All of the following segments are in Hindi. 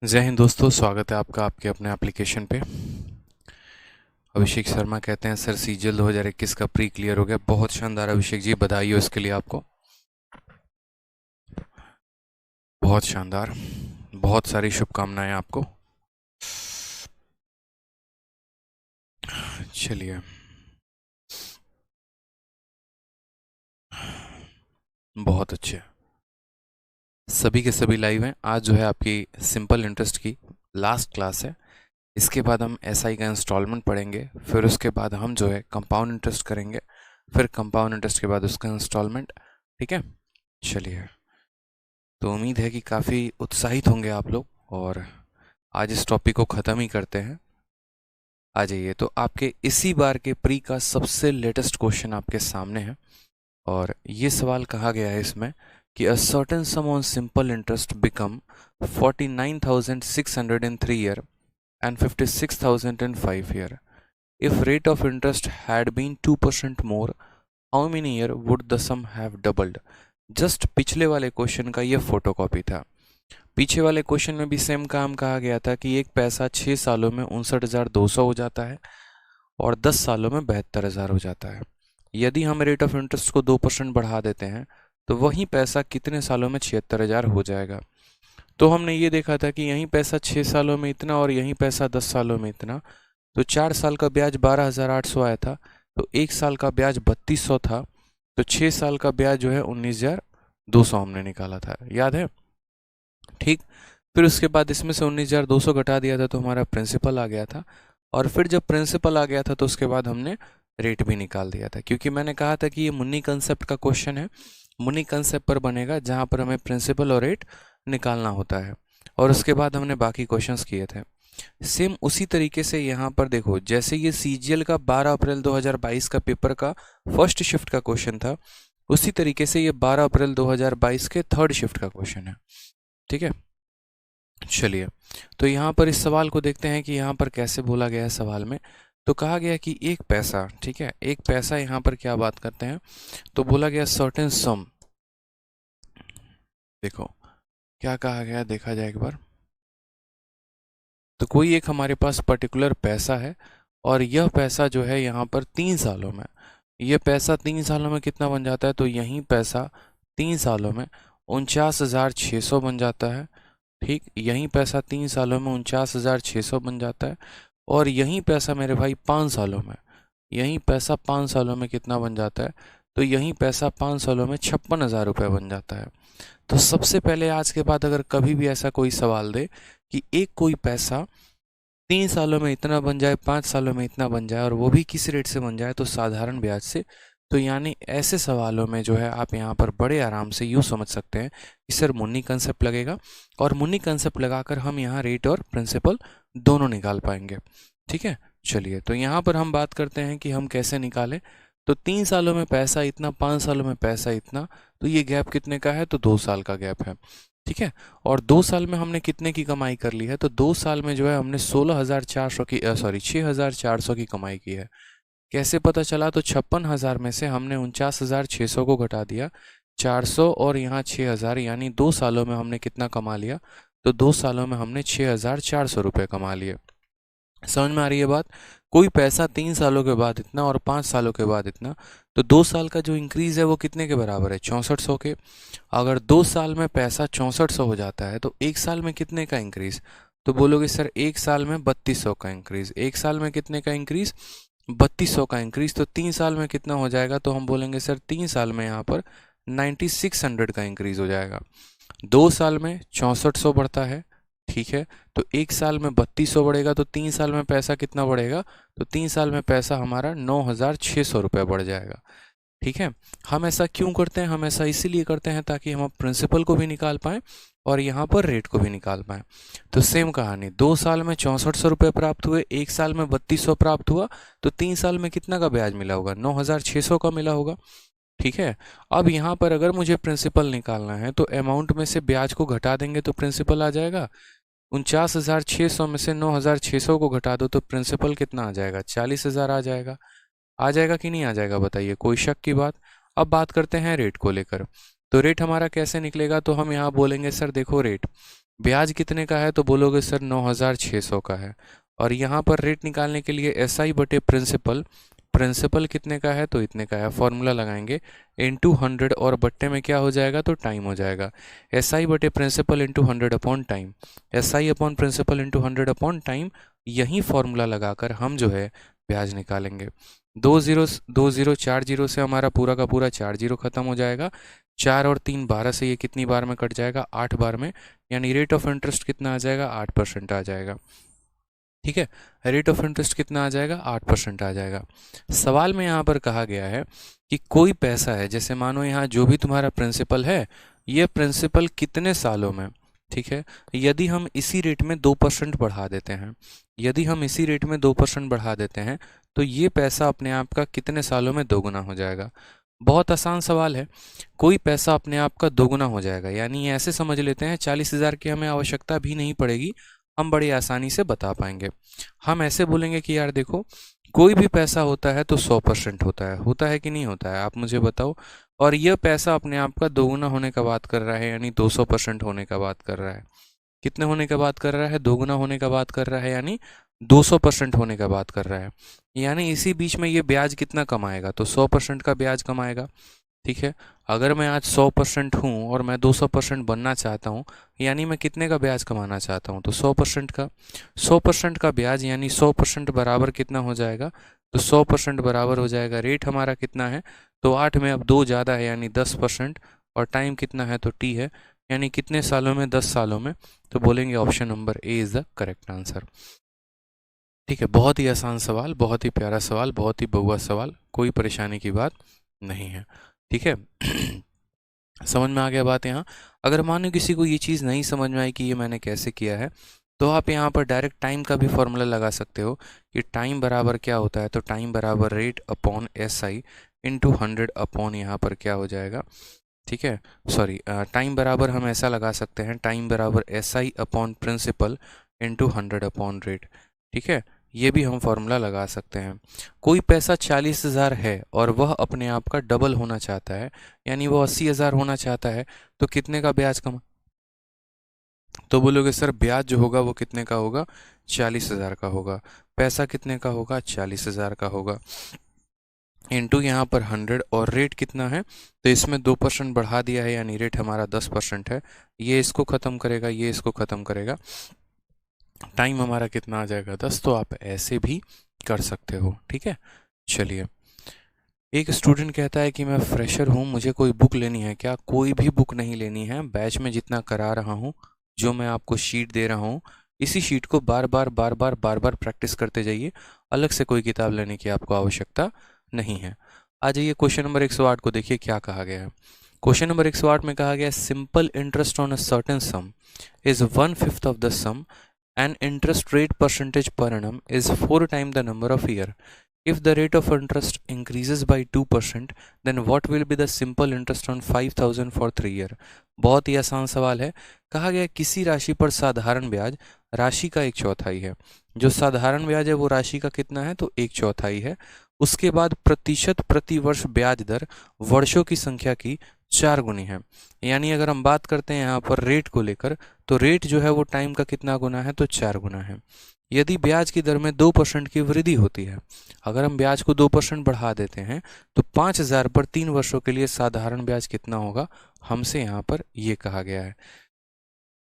जय हिंद दोस्तों, स्वागत है आपका आपके अपने एप्लीकेशन पे। अभिषेक शर्मा कहते हैं सर सीजीएल 2021 का प्री क्लियर हो गया। बहुत शानदार अभिषेक जी, बधाई हो इसके लिए आपको। बहुत शानदार, बहुत सारी शुभकामनाएं आपको। चलिए, बहुत अच्छे। सभी के सभी लाइव हैं। आज जो है आपकी सिंपल इंटरेस्ट की लास्ट क्लास है। इसके बाद हम एसआई का इंस्टॉलमेंट पढ़ेंगे, फिर उसके बाद हम जो है कंपाउंड इंटरेस्ट करेंगे, फिर कंपाउंड इंटरेस्ट के बाद उसका इंस्टॉलमेंट। ठीक है, चलिए। तो उम्मीद है कि काफ़ी उत्साहित होंगे आप लोग और आज इस टॉपिक को ख़त्म ही करते हैं। आ जाइए, तो आपके इसी बार के प्री का सबसे लेटेस्ट क्वेश्चन आपके सामने है और ये सवाल कहा गया है इसमें कि अ certain some on simple interest become 49,600 in 3 year and 56,000 in 5 year. If rate of interest had been 2% more, how many year would the sum have doubled? Just पिछले वाले क्वेश्चन का ये फोटोकॉपी था। पीछे वाले क्वेश्चन में भी सेम काम कहा गया था कि एक पैसा 6 सालों में 59,200 हो जाता है और 10 सालों में 72,000 हो जाता है। यदि हम रेट ऑफ इंटरेस्ट को 2% बढ़ा देते हैं तो वही पैसा कितने सालों में 76,000 हो जाएगा। तो हमने ये देखा था कि यहीं पैसा 6 सालों में इतना और यहीं पैसा 10 सालों में इतना। तो 4 साल का ब्याज 12,800 आया था, तो 1 साल का ब्याज 3200 था, तो 6 साल का ब्याज जो है 19,200 हमने निकाला था, याद है? ठीक। फिर उसके बाद इसमें से 19,200 घटा दिया था तो हमारा प्रिंसिपल आ गया था, और फिर जब प्रिंसिपल आ गया था तो उसके बाद हमने रेट भी निकाल दिया था, क्योंकि मैंने कहा था कि ये मुन्नी कंसेप्ट का क्वेश्चन है। मुन्नी कंसेप्ट पर बनेगा जहाँ पर हमें प्रिंसिपल और रेट निकालना होता है, और उसके बाद हमने बाकी क्वेश्चंस किए थे। सेम उसी तरीके से यहाँ पर देखो, जैसे ये सीजीएल का 12 अप्रैल 2022 का पेपर का फर्स्ट शिफ्ट का क्वेश्चन था, उसी तरीके से ये 12 अप्रैल 2022 के थर्ड शिफ्ट का क्वेश्चन है। ठीक है, चलिए। तो यहाँ पर इस सवाल को देखते हैं कि यहाँ पर कैसे बोला गया है सवाल में। तो कहा गया कि एक पैसा, ठीक है, एक पैसा, यहाँ पर क्या बात करते हैं, तो बोला गया सर्टेन सम। देखो क्या कहा गया, देखा जाए एक बार। तो कोई एक हमारे पास पर्टिकुलर पैसा है और यह पैसा जो है यहाँ पर 3 सालों में, यह पैसा 3 सालों में कितना बन जाता है, तो यही पैसा 3 सालों में 49,600 बन जाता है। ठीक, यही पैसा 3 सालों में 49,600 बन जाता है, और यही पैसा मेरे भाई 5 सालों में, यही पैसा 5 सालों में कितना बन जाता है, तो यही पैसा 5 सालों में 56,000 रुपये बन जाता है। तो सबसे पहले आज के बाद अगर कभी भी ऐसा कोई सवाल दे कि एक कोई पैसा 3 सालों में इतना बन जाए, 5 सालों में इतना बन जाए, और वो भी किस रेट से बन जाए, तो साधारण ब्याज से, तो यानी ऐसे सवालों में जो है आप यहाँ पर बड़े आराम से यूँ समझ सकते हैं कि सर मुन्नी कंसेप्ट लगेगा, और मुन्नी कंसेप्ट लगाकर हम यहाँ रेट और प्रिंसिपल दोनों निकाल पाएंगे। ठीक है, चलिए। तो यहाँ पर हम बात करते हैं कि हम कैसे निकालें। तो 3 सालों में पैसा इतना, 5 सालों में पैसा इतना, तो ये गैप कितने का है, तो 2 साल का गैप है। ठीक है, और 2 साल में हमने कितने की कमाई कर ली है, तो 2 साल में जो है हमने 16,400 की, सॉरी 6,400 की कमाई की है। कैसे पता चला, तो 56,000 में से हमने 49,600 को घटा दिया, 400 और यहाँ 6,000, यानी 2 सालों में हमने कितना कमा लिया, तो 2 सालों में हमने 6,400 रुपये कमा लिए। समझ में आ रही है बात? कोई पैसा 3 सालों के बाद इतना और 5 सालों के बाद इतना, तो 2 साल का जो इंक्रीज है वो कितने के बराबर है, 6400 के। अगर 2 साल में पैसा 6400 हो जाता है तो 1 साल में कितने का इंक्रीज, तो बोलोगे सर 1 साल में 3200 का इंक्रीज। 1 साल में कितने का इंक्रीज, 3200 का इंक्रीज। तो 3 साल में कितना हो जाएगा, तो हम बोलेंगे सर 3 साल में यहाँ पर 9600 का इंक्रीज हो जाएगा। 2 साल में 6400 बढ़ता है, ठीक है, तो 1 साल में 3200 बढ़ेगा, तो 3 साल में पैसा कितना बढ़ेगा, तो 3 साल में पैसा हमारा 9,600 रुपये बढ़ जाएगा। ठीक है, हम ऐसा क्यों करते हैं, हम ऐसा इसीलिए करते हैं ताकि हम प्रिंसिपल को भी निकाल पाएँ और यहाँ पर रेट को भी निकाल पाएँ। तो सेम कहानी, 2 साल में 6400 रुपये प्राप्त हुए, 1 साल में 3200 प्राप्त हुआ, तो 3 साल में कितना का ब्याज मिला होगा, 9,600 का मिला होगा। ठीक है, अब यहाँ पर अगर मुझे प्रिंसिपल निकालना है तो अमाउंट में से ब्याज को घटा देंगे तो प्रिंसिपल आ जाएगा। 49,600 में से 9,600 को घटा दो तो प्रिंसिपल कितना आ जाएगा, 40,000 आ जाएगा। आ जाएगा कि नहीं आ जाएगा, बताइए, कोई शक की बात? अब बात करते हैं रेट को लेकर। तो रेट हमारा कैसे निकलेगा, तो हम यहाँ बोलेंगे सर देखो रेट, ब्याज कितने का है तो बोलोगे सर 9600 का है। और यहाँ पर रेट निकालने के लिए SI बटे प्रिंसिपल, प्रिंसिपल कितने का है तो इतने का है, फॉर्मूला लगाएंगे इंटू 100 और बट्टे में क्या हो जाएगा तो टाइम हो जाएगा। SI बटे principal into 100 upon time, SI upon principal into 100 upon time, यही फॉर्मूला लगाकर हम जो है ब्याज निकालेंगे। 2 0 4 0 से हमारा पूरा का पूरा 4 0 खत्म हो जाएगा। 4 और 3 12 से ये कितनी बार में कट जाएगा 8 बार में, यानी रेट ऑफ इंटरेस्ट कितना आ जाएगा 8% आ जाएगा। ठीक है, रेट ऑफ इंटरेस्ट कितना आ जाएगा 8% आ जाएगा। सवाल में यहाँ पर कहा गया है कि कोई पैसा है, जैसे मानो यहाँ जो भी तुम्हारा प्रिंसिपल है ये प्रिंसिपल कितने सालों में, ठीक है, यदि हम इसी रेट में 2% बढ़ा देते हैं, यदि हम इसी रेट में 2% बढ़ा देते हैं तो ये पैसा अपने आप का कितने सालों में दोगुना हो जाएगा। बहुत आसान सवाल है, कोई पैसा अपने आप का दोगुना हो जाएगा, यानी ऐसे समझ लेते हैं 40,000 की हमें आवश्यकता भी नहीं पड़ेगी, हम बड़ी आसानी से बता पाएंगे। हम ऐसे बोलेंगे कि यार देखो कोई भी पैसा होता है तो 100% होता है कि नहीं होता है, आप मुझे बताओ। और यह पैसा अपने आप का दोगुना होने का बात कर रहा है, यानी 200% होने का बात कर रहा है। कितने होने का बात कर रहा है, दोगुना होने का बात कर रहा है, यानी 200% होने का बात कर रहा है। यानी इसी बीच में ये ब्याज कितना कमाएगा तो 100% का ब्याज कमाएगा। ठीक है, अगर मैं आज 100% हूँ और मैं 200% बनना चाहता हूँ, यानी मैं कितने का ब्याज कमाना चाहता हूँ तो 100% का। 100% का ब्याज यानी 100% बराबर कितना हो जाएगा तो 100% बराबर हो जाएगा, रेट हमारा कितना है तो 8 में अब 2 ज़्यादा है यानी 10%, और टाइम कितना है तो टी है, यानी कितने सालों में 10 सालों में, तो बोलेंगे option number A is the correct answer. ठीक है, बहुत ही आसान सवाल, बहुत ही प्यारा सवाल, बहुत ही बहुआ सवाल, कोई परेशानी की बात नहीं है। ठीक है समझ में आ गया बात यहाँ। अगर मानो किसी को ये चीज़ नहीं समझ में आई कि ये मैंने कैसे किया है, तो आप यहाँ पर डायरेक्ट टाइम का भी फॉर्मूला लगा सकते हो कि टाइम बराबर क्या होता है तो टाइम बराबर rate upon SI into 100 upon यहाँ पर क्या हो जाएगा, ठीक है, सॉरी, टाइम बराबर हम ऐसा लगा सकते हैं टाइम बराबर SI upon principal into 100 upon rate. ठीक है, ये भी हम फॉर्मूला लगा सकते हैं। कोई पैसा 40,000 है और वह अपने आप का डबल होना चाहता है, यानी वो 80,000 होना चाहता है, तो कितने का ब्याज कमा, तो बोलोगे सर ब्याज जो होगा वो कितने का होगा 40,000 का होगा, पैसा कितने का होगा 40,000 का होगा, इंटू यहाँ पर 100 और रेट कितना है तो इसमें 2% बढ़ा दिया है, यानी रेट हमारा 10% है, ये इसको ख़त्म करेगा ये इसको ख़त्म करेगा, टाइम हमारा कितना आ जाएगा 10। तो आप ऐसे भी कर सकते हो। ठीक है, चलिए, एक स्टूडेंट कहता है कि मैं फ्रेशर हूँ, मुझे कोई बुक लेनी है क्या, कोई भी बुक नहीं लेनी है, बैच में जितना करा रहा हूँ, जो मैं आपको शीट दे रहा हूँ, इसी शीट को बार बार प्रैक्टिस करते जाइए, अलग से कोई किताब लेने की आपको आवश्यकता नहीं है। आ जाइए क्वेश्चन नंबर 108 को देखिए क्या कहा गया है। क्वेश्चन नंबर 108 में कहा गया है simple interest on a certain sum is 1/5 of the sum and interest rate percentage per annum is 4 times the number of year. If the rate of interest increases by 2%, then what will be the simple interest on 5,000 for 3 year? बहुत ही आसान सवाल है। कहा गया किसी राशि पर साधारण ब्याज राशि का 1/4 है। जो साधारण ब्याज है वो राशि का कितना है तो 1/4 है। उसके बाद प्रतिशत प्रति वर्ष ब्याज दर वर्षों की संख्या की 4 गुनी है। यानी अगर हम बात करते हैं यहाँ पर रेट को लेकर, तो रेट जो है वो टाइम का कितना गुना है तो 4 गुना है। यदि ब्याज की दर में 2% की वृद्धि होती है, अगर हम ब्याज को 2% बढ़ा देते हैं तो 5,000 पर 3 वर्षों के लिए साधारण ब्याज कितना होगा, हमसे यहाँ पर ये कहा गया है।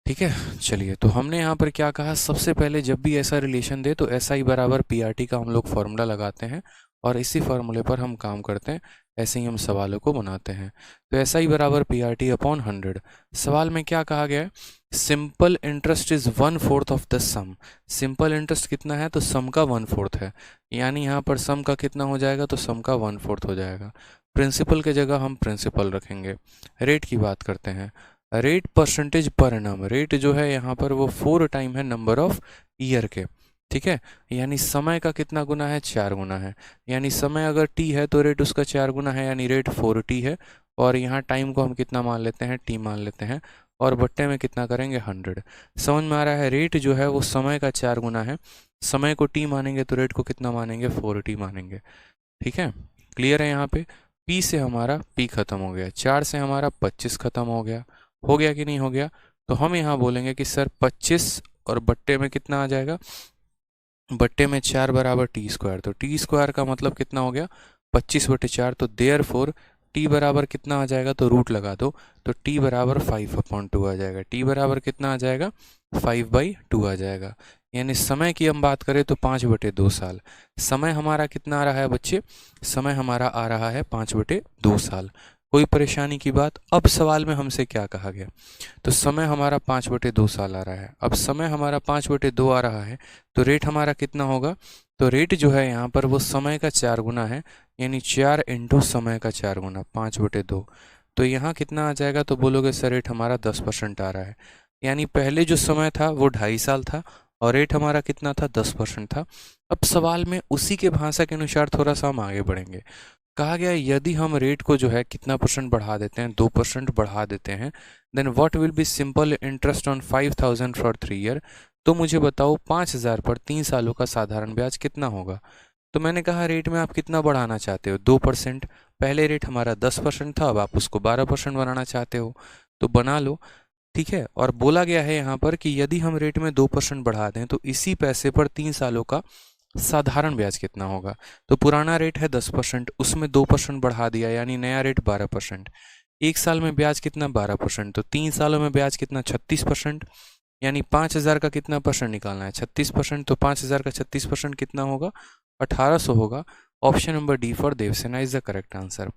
ठीक है, चलिए, तो हमने यहाँ पर क्या कहा, सबसे पहले जब भी ऐसा रिलेशन दे तो SI बराबर PRT का हम लोग फॉर्मूला लगाते हैं और इसी फॉर्मूले पर हम काम करते हैं, ऐसे ही हम सवालों को बनाते हैं। तो SI बराबर PRT अपॉन 100। सवाल में क्या कहा गया है, simple interest is 1/4 of the sum. Simple interest कितना है तो सम का 1/4 है, यानी यहाँ पर सम का कितना हो जाएगा तो सम का 1/4 हो जाएगा। प्रिंसिपल के जगह हम प्रिंसिपल रखेंगे। रेट की बात करते हैं, rate percentage per annum, rate जो है यहाँ पर वो 4 टाइम है नंबर ऑफ ईयर के। ठीक है, यानी समय का कितना गुना है 4 गुना है, यानी समय अगर t है तो रेट उसका 4 गुना है, यानी रेट 4t है। और यहाँ टाइम को हम कितना मान लेते हैं t मान लेते हैं, और बट्टे में कितना करेंगे 100। समझ में आ रहा है, रेट जो है वो समय का 4 गुना है, समय को t मानेंगे तो रेट को कितना मानेंगे 4t मानेंगे। ठीक है, क्लियर है। यहाँ पे p से हमारा p खत्म हो गया, 4 से हमारा 25 खत्म हो गया कि नहीं हो गया, तो हम यहाँ बोलेंगे कि सर 25 और बट्टे में कितना आ जाएगा, बट्टे में 4 बराबर टी स्क्वायर। तो टी स्क्वायर का मतलब कितना हो गया, 25/4। तो देयर फोर टी बराबर कितना आ जाएगा, तो रूट लगा दो, तो टी बराबर 5/2 आ जाएगा। टी बराबर कितना आ जाएगा, 5/2 आ जाएगा। यानी समय की हम बात करें तो 5/2 साल। समय हमारा कितना आ रहा है बच्चे, समय हमारा आ रहा है 5/2 साल। कोई परेशानी की बात। अब सवाल में हमसे क्या कहा गया, तो समय हमारा 5/2 साल आ रहा है। अब समय हमारा 5/2 आ रहा है, तो रेट हमारा कितना होगा, तो रेट जो है यहाँ पर वो समय का 4 गुना है, यानी 4 इंटू समय का 4 गुना 5/2। तो यहाँ कितना आ जाएगा, तो बोलोगे सर रेट हमारा 10% आ रहा है। यानी पहले जो समय था वो 2.5 साल था और रेट हमारा कितना था, 10% था। अब सवाल में उसी के भाषा के अनुसार थोड़ा सा हम आगे बढ़ेंगे। कहा गया यदि हम रेट को जो है कितना परसेंट बढ़ा देते हैं, 2% बढ़ा देते हैं, then what will be simple interest on 5,000 for 3 year. तो मुझे बताओ 5,000 पर 3 सालों का साधारण ब्याज कितना होगा। तो मैंने कहा रेट में आप कितना बढ़ाना चाहते हो, 2%। पहले रेट हमारा 10% था, अब आप उसको 12% बनाना चाहते हो, तो बना लो। ठीक है। और बोला गया है यहाँ पर कि यदि हम रेट में 2% बढ़ा दें तो इसी पैसे पर 3 सालों का साधारण ब्याज कितना होगा। तो पुराना रेट है 10%, उसमें 2% बढ़ा दिया, यानी नया रेट 12%। एक साल में ब्याज कितना, 12%। तो 3 सालों में ब्याज कितना, 36%। यानी 5,000 का कितना परसेंट निकालना है, 36%। तो 5,000 का 36% कितना होगा, 1,800 होगा। Option number D for Devsena is the correct answer.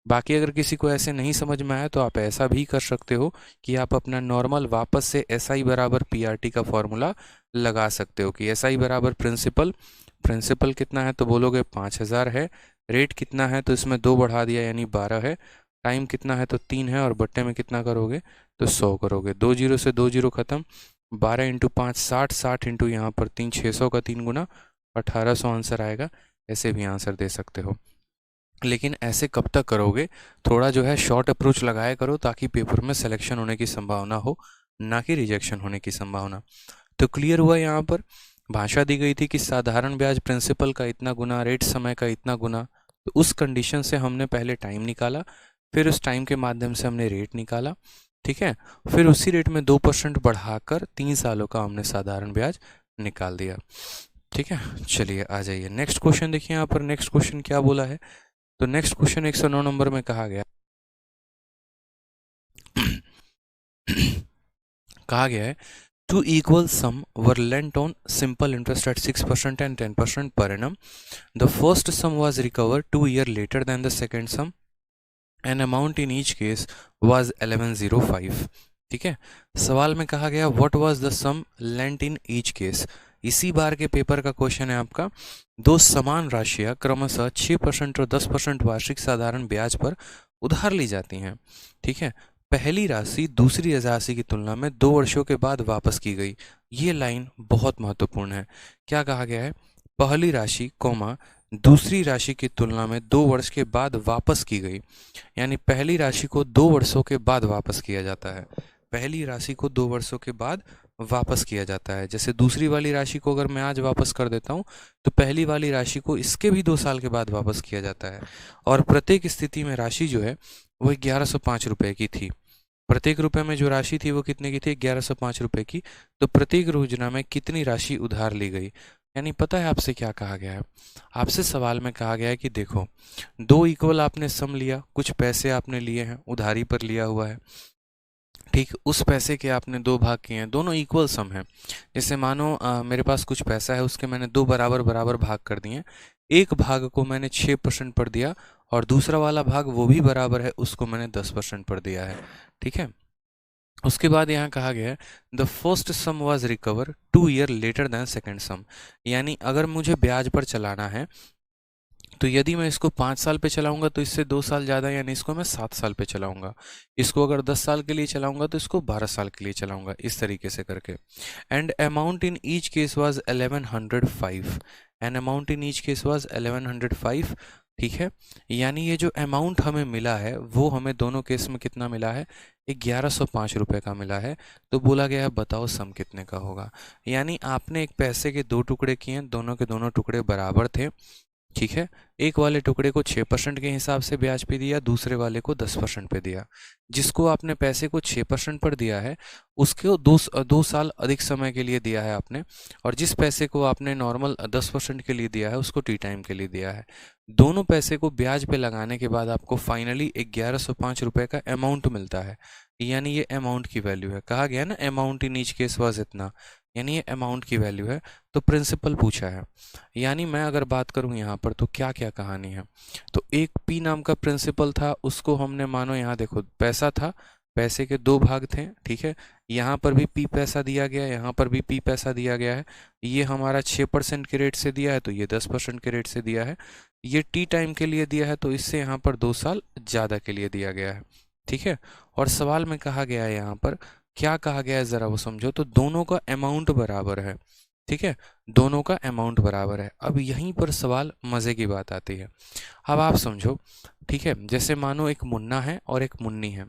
बाकी अगर किसी को ऐसे नहीं समझ में आया तो आप ऐसा भी कर सकते हो कि आप अपना नॉर्मल वापस से SI बराबर PRT का फॉर्मूला लगा सकते हो कि SI बराबर प्रिंसिपल, प्रिंसिपल कितना है तो बोलोगे 5,000 है, रेट कितना है तो इसमें 2 बढ़ा दिया यानी 12 है, टाइम कितना है तो 3 है, और बट्टे में कितना करोगे तो 100 करोगे। 2 जीरो से 2 जीरो खत्म, 12 इंटू 5 60, 60 इंटू यहाँ पर 3 600 का 3 गुना 1,800 आंसर आएगा। ऐसे भी आंसर दे सकते हो, लेकिन ऐसे कब तक करोगे, थोड़ा जो है शॉर्ट अप्रोच लगाया करो ताकि पेपर में सिलेक्शन होने की संभावना हो, ना कि रिजेक्शन होने की संभावना। तो क्लियर हुआ। यहाँ पर भाषा दी गई थी कि साधारण ब्याज प्रिंसिपल का इतना गुना, रेट समय का इतना गुना। तो उस कंडीशन से हमने पहले टाइम निकाला, फिर उस टाइम के माध्यम से हमने रेट निकाला। ठीक है। फिर उसी रेट में 2% बढ़ाकर 3 सालों का हमने साधारण ब्याज निकाल दिया। ठीक है। चलिए आ जाइए नेक्स्ट क्वेश्चन देखिए। यहाँ पर नेक्स्ट क्वेश्चन क्या बोला है, तो नेक्स्ट क्वेश्चन 109 नंबर में कहा गया कहा गया है two equal sum were lent on simple interest at 6% and 10% per annum. The first sum was recovered 2 years later than the second sum. An amount in each case was 1105. ठीक है। सवाल में कहा गया what was the sum lent in each case. इसी बार के पेपर का क्वेश्चन है आपका। दो समान राशियां क्रमशः 6% और 10% वार्षिक साधारण ब्याज पर उधार ली जाती हैं। ठीक है। पहली राशि दूसरी राशि की तुलना में 2 वर्षों के बाद वापस की गई। ये लाइन बहुत महत्वपूर्ण है। क्या कहा गया है, पहली राशि कौमा दूसरी राशि की तुलना में 2 वर्ष के बाद वापस की गई। यानी पहली राशि को 2 वर्षों के बाद वापस किया जाता है। पहली राशि को 2 वर्षों के बाद वापस किया जाता है। जैसे दूसरी वाली राशि को अगर मैं आज वापस कर देता हूँ तो पहली वाली राशि को इसके भी 2 साल के बाद वापस किया जाता है। और प्रत्येक स्थिति में राशि जो है वो 1105 रुपये की थी। प्रत्येक रुपए में जो राशि थी वो कितने की थी, 1105 रुपये की। तो प्रत्येक योजना में कितनी राशि उधार ली गई। यानी पता है आपसे क्या कहा गया है, आपसे सवाल में कहा गया है कि देखो 2 इक्वल आपने सम लिया, कुछ पैसे आपने लिए हैं, उधारी पर लिया हुआ है। ठीक, उस पैसे के आपने 2 भाग किए हैं, दोनों इक्वल सम है। जैसे मानो मेरे पास कुछ पैसा है, उसके मैंने 2 बराबर बराबर भाग कर दिए। एक भाग को मैंने 6% पर दिया और दूसरा वाला भाग वो भी बराबर है, उसको मैंने 10% पर दिया है। ठीक है। उसके बाद यहाँ कहा गया है the first sum was recover 2 year later than second sum. यानी अगर मुझे ब्याज पर चलाना है तो यदि मैं इसको 5 साल पे चलाऊंगा तो इससे 2 साल ज़्यादा, यानी इसको मैं 7 साल पे चलाऊंगा। इसको अगर 10 साल के लिए चलाऊंगा तो इसको 12 साल के लिए चलाऊंगा, इस तरीके से करके। And amount in each case was 1105। And amount in each case was 1105। ठीक है। यानी ये जो अमाउंट हमें मिला है वो हमें दोनों केस में कितना मिला है, 1105 रुपये का मिला है। तो बोला गया है बताओ सम कितने का होगा। यानी आपने एक पैसे के 2 टुकड़े किए, दोनों के दोनों टुकड़े बराबर थे। ठीक है, एक वाले टुकड़े को 6% के हिसाब से ब्याज पे दिया, दूसरे वाले को 10% पे दिया। जिसको आपने पैसे को 6% पर दिया है उसको 2 साल अधिक समय के लिए दिया है आपने, और जिस पैसे को आपने नॉर्मल 10% के लिए दिया है उसको टी टाइम के लिए दिया है। दोनों पैसे को ब्याज पे लगाने के बाद आपको फाइनली 1105 रुपये का अमाउंट मिलता है, यानी ये अमाउंट की वैल्यू है। कहा गया ना amount in each case was इतना, यानी ये अमाउंट की वैल्यू है। तो प्रिंसिपल पूछा है, यानी मैं अगर बात करूं यहाँ पर तो क्या क्या कहानी है। तो एक पी नाम का प्रिंसिपल था, उसको हमने मानो यहाँ देखो पैसा था, पैसे के 2 भाग थे, ठीक है। यहाँ पर भी पी पैसा दिया गया है, यहाँ पर भी पी पैसा दिया गया है। ये हमारा 6% के रेट से दिया है तो ये 10% के रेट से दिया है। ये टी टाइम के लिए दिया है तो इससे यहाँ पर 2 साल ज़्यादा के लिए दिया गया है, ठीक है। और सवाल में कहा गया है यहाँ पर, क्या कहा गया है ज़रा वो समझो। तो दोनों का अमाउंट बराबर है, ठीक है, दोनों का अमाउंट बराबर है। अब यहीं पर सवाल मज़े की बात आती है। अब आप समझो, ठीक है, जैसे मानो एक मुन्ना है और एक मुन्नी है,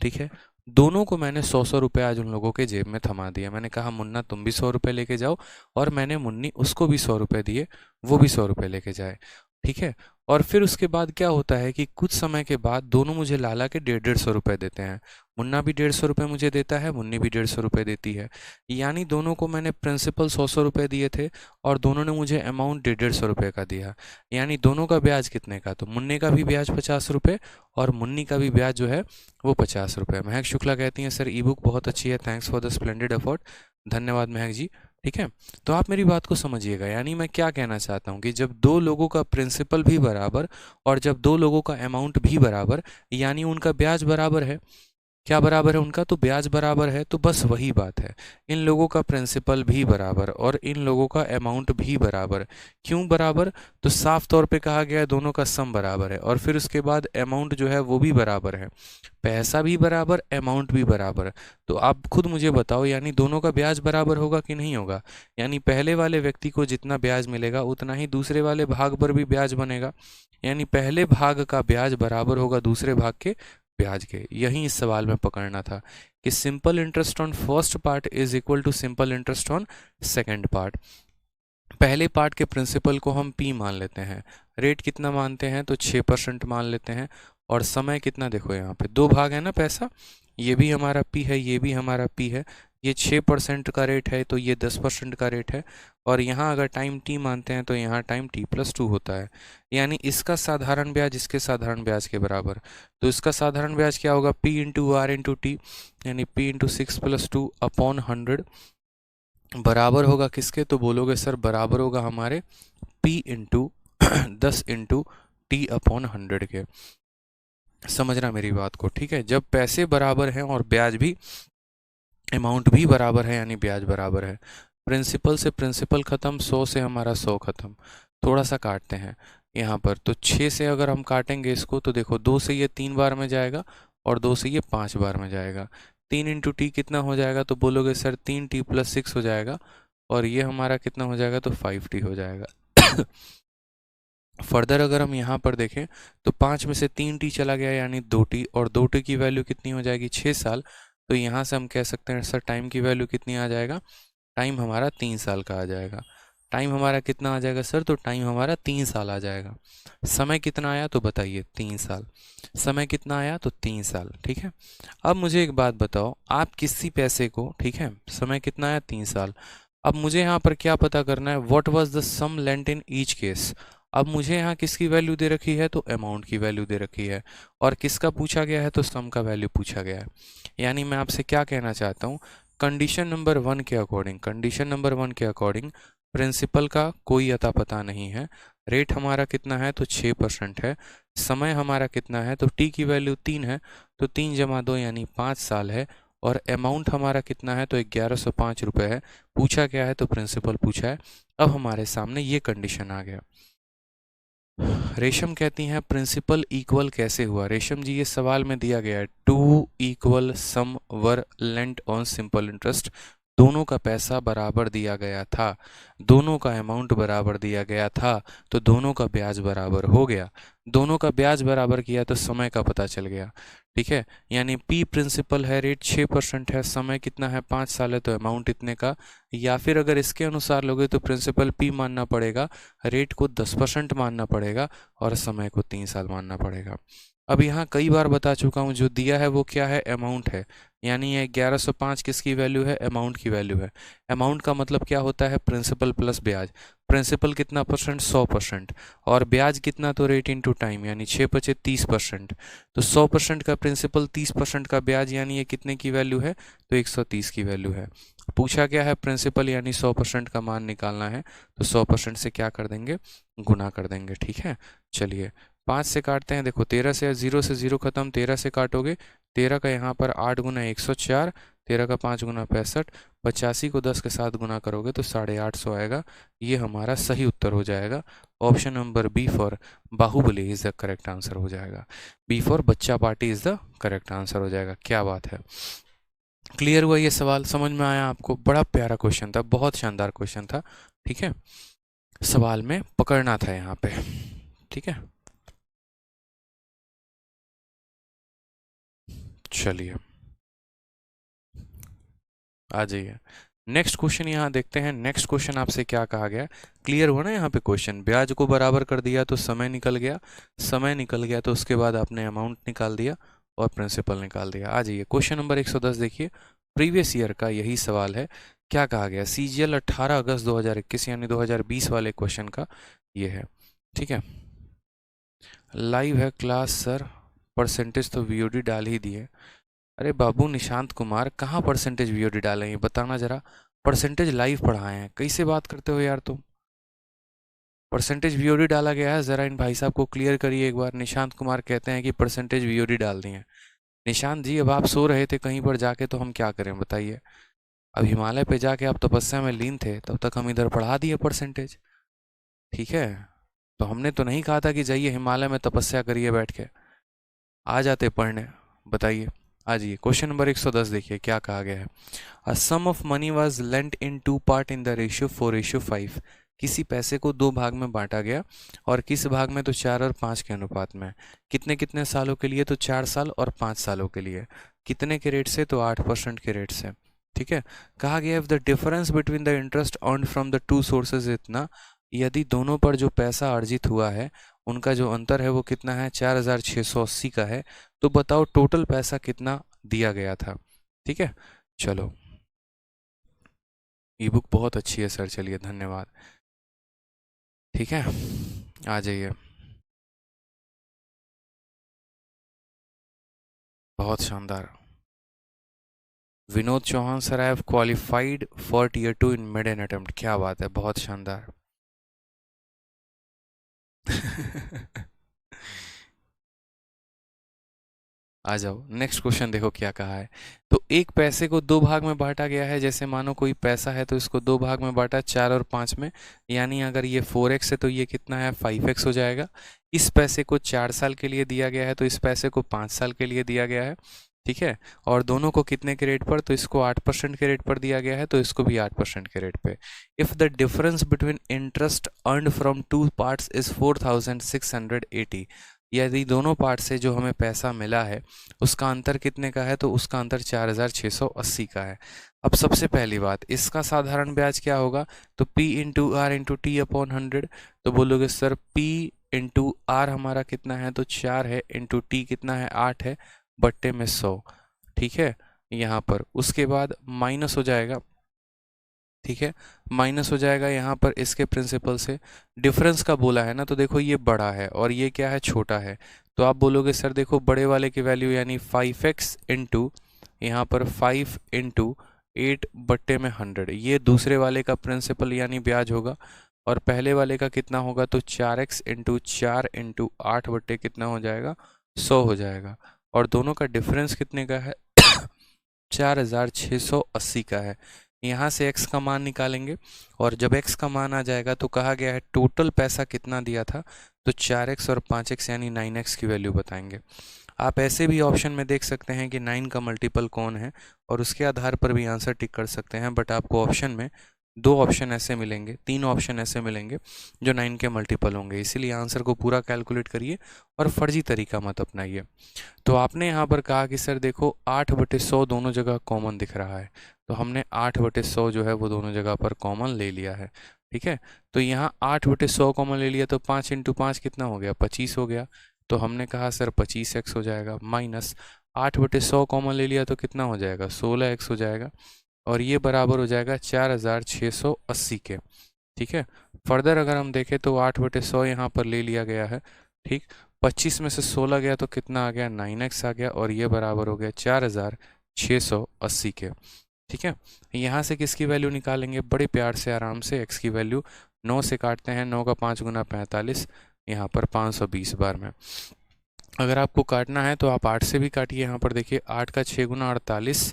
ठीक है। दोनों को मैंने 100 रुपये आज उन लोगों के जेब में थमा दिया। मैंने कहा मुन्ना तुम भी 100 रुपये लेके जाओ, और मैंने मुन्नी उसको भी 100 रुपये दिए, वो भी 100 रुपये लेके जाए, ठीक है। और फिर उसके बाद क्या होता है कि कुछ समय के बाद दोनों मुझे लाला के 150 रुपये देते हैं। मुन्ना भी 150 रुपये मुझे देता है, मुन्नी भी 150 रुपये देती है। यानी दोनों को मैंने प्रिंसिपल 100 रुपये दिए थे और दोनों ने मुझे अमाउंट 150 रुपये का दिया। यानी दोनों का ब्याज कितने का, तो मुन्ने का भी ब्याज 50 रुपये और मुन्नी का भी ब्याज जो है वो 50 रुपये। महक शुक्ला कहती हैं सर ई बुक बहुत अच्छी है, thanks for the splendid effort. धन्यवाद महक जी, ठीक है। तो आप मेरी बात को समझिएगा, यानी मैं क्या कहना चाहता हूँ कि जब दो लोगों का प्रिंसिपल भी बराबर और जब दो लोगों का अमाउंट भी बराबर, यानी उनका ब्याज बराबर है। क्या बराबर है उनका, तो ब्याज बराबर है। तो बस वही बात है, इन लोगों का प्रिंसिपल भी बराबर और इन लोगों का अमाउंट भी बराबर। क्यों बराबर, तो साफ तौर पे कहा गया है दोनों का सम बराबर है, और फिर उसके बाद अमाउंट जो है वो भी बराबर है। पैसा भी बराबर, अमाउंट भी बराबर। तो आप खुद मुझे बताओ, यानी दोनों का ब्याज बराबर होगा कि नहीं होगा। यानी पहले वाले व्यक्ति को जितना ब्याज मिलेगा उतना ही दूसरे वाले भाग पर भी ब्याज बनेगा, यानी पहले भाग का ब्याज बराबर होगा दूसरे भाग के ब्याज के। यही इस सवाल में पकड़ना था कि simple interest on first part is equal to simple interest on second part. पहले पार्ट के प्रिंसिपल को हम पी मान लेते हैं, रेट कितना मानते हैं तो 6% मान लेते हैं, और समय कितना, देखो यहाँ पे 2 भाग है ना पैसा, ये भी हमारा पी है, ये भी हमारा पी है। ये 6% का रेट है तो ये 10% का रेट है, और यहाँ अगर टाइम टी मानते हैं तो यहाँ टाइम t+2 होता है। यानी इसका साधारण ब्याज इसके साधारण ब्याज के बराबर। तो इसका साधारण ब्याज क्या होगा, p into R into T, यानी p इंटू 6+2/100 बराबर होगा किसके, तो बोलोगे सर बराबर होगा हमारे p इंटू 10 इंटू t/100 के। समझना मेरी बात को, ठीक है। जब पैसे बराबर हैं और ब्याज भी, अमाउंट भी बराबर है, यानी ब्याज बराबर है। प्रिंसिपल से प्रिंसिपल ख़त्म, 100 से हमारा 100 ख़त्म। थोड़ा सा काटते हैं यहाँ पर, तो 6 से अगर हम काटेंगे इसको तो देखो 2 से ये 3 बार में जाएगा और 2 से ये 5 बार में जाएगा। 3 इंटू टी कितना हो जाएगा, तो बोलोगे सर 3t+6 हो जाएगा, और ये हमारा कितना हो जाएगा, तो 5t हो जाएगा। फर्दर अगर हम यहाँ पर देखें तो 5 में से 3t चला गया यानी 2t, और 2t की वैल्यू कितनी हो जाएगी, 6 साल। तो यहाँ से हम कह सकते हैं सर टाइम की वैल्यू कितनी आ जाएगा, टाइम हमारा 3 साल का आ जाएगा। टाइम हमारा कितना आ जाएगा सर, तो टाइम हमारा 3 साल आ जाएगा। समय कितना आया तो बताइए, 3 साल। समय कितना आया तो 3 साल, ठीक है। अब मुझे एक बात बताओ, आप किसी पैसे को, ठीक है, समय कितना आया 3 साल। अब मुझे यहाँ पर क्या पता करना है, what was the sum lent in each case. अब मुझे यहाँ किसकी वैल्यू दे रखी है, तो अमाउंट की वैल्यू दे रखी है, और किसका पूछा गया है, तो सम का वैल्यू पूछा गया है। यानी मैं आपसे क्या कहना चाहता हूँ, कंडीशन नंबर 1 के अकॉर्डिंग, कंडीशन नंबर 1 के अकॉर्डिंग प्रिंसिपल का कोई अता पता नहीं है। रेट हमारा कितना है, तो 6% है। समय हमारा कितना है, तो टी की वैल्यू 3 है, तो 3 जमा 2 यानी 5 साल है। और अमाउंट हमारा कितना है, तो 1105 रुपये है। पूछा क्या है, तो प्रिंसिपल पूछा है। अब हमारे सामने ये कंडीशन आ गया। रेशम कहती हैं प्रिंसिपल इक्वल कैसे हुआ। रेशम जी ये सवाल में दिया गया है, 2 equal some were lent on simple interest दोनों का पैसा बराबर दिया गया था, दोनों का अमाउंट बराबर दिया गया था, तो दोनों का ब्याज बराबर हो गया। दोनों का ब्याज बराबर किया तो समय का पता चल गया। ठीक है, यानी P प्रिंसिपल है, रेट 6% है, समय कितना है 5 साल है, तो अमाउंट इतने का। या फिर अगर इसके अनुसार लोगे तो प्रिंसिपल P मानना पड़ेगा, रेट को 10% मानना पड़ेगा और समय को 3 साल मानना पड़ेगा। अब यहाँ कई बार बता चुका हूँ, जो दिया है वो क्या है, अमाउंट है। यानी ये 1105 किसकी वैल्यू है, अमाउंट की वैल्यू है। अमाउंट का मतलब क्या होता है, प्रिंसिपल प्लस ब्याज। प्रिंसिपल कितना परसेंट, 100%, और ब्याज कितना, तो रेट इनटू टाइम, यानी 6 × 30%। तो 100% का प्रिंसिपल, 30% का ब्याज, यानी ये कितने की वैल्यू है, तो 130 की वैल्यू है। पूछा क्या है, प्रिंसिपल यानी 100% का मान निकालना है, तो 100% से क्या कर देंगे, गुना कर देंगे। ठीक है, चलिए 5 से काटते हैं। देखो 13 से 0 से 0 खत्म, 13 से काटोगे, 13 का यहाँ पर 8 गुना 104, 13 का 5 गुना 65, 85 को 10 के साथ गुना करोगे तो 850 आएगा। ये हमारा सही उत्तर हो जाएगा। Option number B for Baahubali is the correct answer हो जाएगा। बी फॉर बच्चा party is the correct answer हो जाएगा। क्या बात है, क्लियर हुआ ये सवाल, समझ में आया आपको? बड़ा प्यारा क्वेश्चन था, बहुत शानदार क्वेश्चन था। ठीक है, सवाल में पकड़ना था यहाँ पे। ठीक है, चलिए आ जाइए। नेक्स्ट क्वेश्चन यहाँ देखते हैं। नेक्स्ट क्वेश्चन आपसे क्या कहा गया, क्लियर हुआ ना यहाँ पे क्वेश्चन? ब्याज को बराबर कर दिया तो समय निकल गया, समय निकल गया तो उसके बाद आपने अमाउंट निकाल दिया और प्रिंसिपल निकाल दिया। आ जाइए क्वेश्चन नंबर 110 देखिए, प्रीवियस ईयर का यही सवाल है। क्या कहा गया, CGL 18 अगस्त 2021 यानी 2020 वाले क्वेश्चन का ये है। ठीक है, लाइव है क्लास सर, परसेंटेज तो VOD डाल ही दिए। अरे बाबू निशांत कुमार, कहाँ परसेंटेज VOD डाले हैं बताना जरा। परसेंटेज लाइव पढ़ाए हैं, कैसे बात करते हो यार तुम? परसेंटेज VOD डाला गया है, ज़रा इन भाई साहब को क्लियर करिए एक बार। निशांत कुमार कहते हैं कि परसेंटेज VOD डाल दिए हैं। निशांत जी, अब आप सो रहे थे कहीं पर जाके, तो हम क्या करें बताइए? अब हिमालय पे जाके आप तपस्या में लीन थे, तब तक हम इधर पढ़ा दिए परसेंटेज। ठीक है, तो हमने तो नहीं कहा था कि जाइए हिमालय में तपस्या करिए बैठ के, आ जाते पढ़ने। बताइए, आ जाइए क्वेश्चन नंबर 110 देखिए क्या कहा गया है। A sum of money was lent in 2 part in the ratio 4:5। किसी पैसे को 2 भाग में बांटा गया, और किस भाग में, तो 4 और 5 के अनुपात में। कितने कितने सालों के लिए, तो 4 साल और 5 सालों के लिए। कितने के रेट से, तो 8% के रेट से। ठीक है, कहा गया if the difference between the interest earned from the two sources इतना, यदि दोनों पर जो पैसा अर्जित हुआ है उनका जो अंतर है वो कितना है, 4680 का है, तो बताओ टोटल पैसा कितना दिया गया था। ठीक है, चलो ई बुक बहुत अच्छी है सर, चलिए धन्यवाद। ठीक है, आ जाइए, बहुत शानदार। Vinod Chauhan sir, I have qualified for tier 2 in mid an attempt. क्या बात है, बहुत शानदार। आ जाओ, नेक्स्ट क्वेश्चन देखो क्या कहा है। तो एक पैसे को 2 भाग में बांटा गया है, जैसे मानो कोई पैसा है तो इसको 2 भाग में बांटा, 4 और 5 में। यानी अगर ये 4x है तो ये कितना है, 5x हो जाएगा। इस पैसे को 4 साल के लिए दिया गया है, तो इस पैसे को 5 साल के लिए दिया गया है। ठीक है, और दोनों को कितने के रेट पर, तो इसको 8% के रेट पर दिया गया है, तो इसको भी 8% के रेट पे। If the difference between interest earned from 2 parts is 4680, यदि दोनों पार्ट से जो हमें पैसा मिला है उसका अंतर कितने का है, तो उसका अंतर 4680 का है। अब सबसे पहली बात, इसका साधारण ब्याज क्या होगा, तो P/R/T/100। तो बोलोगे सर P/R हमारा कितना है, तो 4 है, इंटू T कितना है, 8 है, बट्टे में 100। ठीक है, यहाँ पर उसके बाद माइनस हो जाएगा। ठीक है, माइनस हो जाएगा यहाँ पर इसके प्रिंसिपल से। डिफरेंस का बोला है ना, तो देखो ये बड़ा है और ये क्या है, छोटा है। तो आप बोलोगे सर देखो बड़े वाले की वैल्यू यानी 5x इंटू, यहाँ पर 5 इंटू 8 बट्टे में 100, ये दूसरे वाले का प्रिंसिपल यानी ब्याज होगा। और पहले वाले का कितना होगा, तो 4x इंटू 4 इंटू 8 बट्टे कितना हो जाएगा, 100 हो जाएगा। और दोनों का डिफरेंस कितने का है 4680 का है। यहाँ से x का मान निकालेंगे, और जब x का मान आ जाएगा तो कहा गया है टोटल पैसा कितना दिया था, तो 4x और 5x यानी 9x की वैल्यू बताएंगे। आप ऐसे भी ऑप्शन में देख सकते हैं कि 9 का मल्टीपल कौन है और उसके आधार पर भी आंसर टिक कर सकते हैं, बट आपको ऑप्शन में 2 ऑप्शन ऐसे मिलेंगे, 3 ऑप्शन ऐसे मिलेंगे जो 9 के मल्टीपल होंगे। इसीलिए आंसर को पूरा कैलकुलेट करिए और फर्जी तरीका मत अपनाइए। तो आपने यहाँ पर कहा कि सर देखो 8/100 दोनों जगह कॉमन दिख रहा है, तो हमने 8/100 जो है वो दोनों जगह पर कॉमन ले लिया है। ठीक है, तो यहाँ 8/100 कॉमन ले लिया तो 5 × 5 कितना हो गया, 25 हो गया। तो हमने कहा सर 25x हो जाएगा, माइनस 8/100 कॉमन ले लिया तो कितना हो जाएगा, 16x हो जाएगा, और ये बराबर हो जाएगा 4680 के। ठीक है, फर्दर अगर हम देखें तो 8/100 यहाँ पर ले लिया गया है। ठीक, 25 में से 16 गया तो कितना आ गया, 9x आ गया, और ये बराबर हो गया 4680 के। ठीक है, यहाँ से किसकी वैल्यू निकालेंगे, बड़े प्यार से आराम से x की वैल्यू 9 से काटते हैं, 9 का 5 गुना 45, यहाँ पर 520 बार में। अगर आपको काटना है तो आप 8 से भी काटिए। यहाँ पर देखिए 8 का 6 गुना 48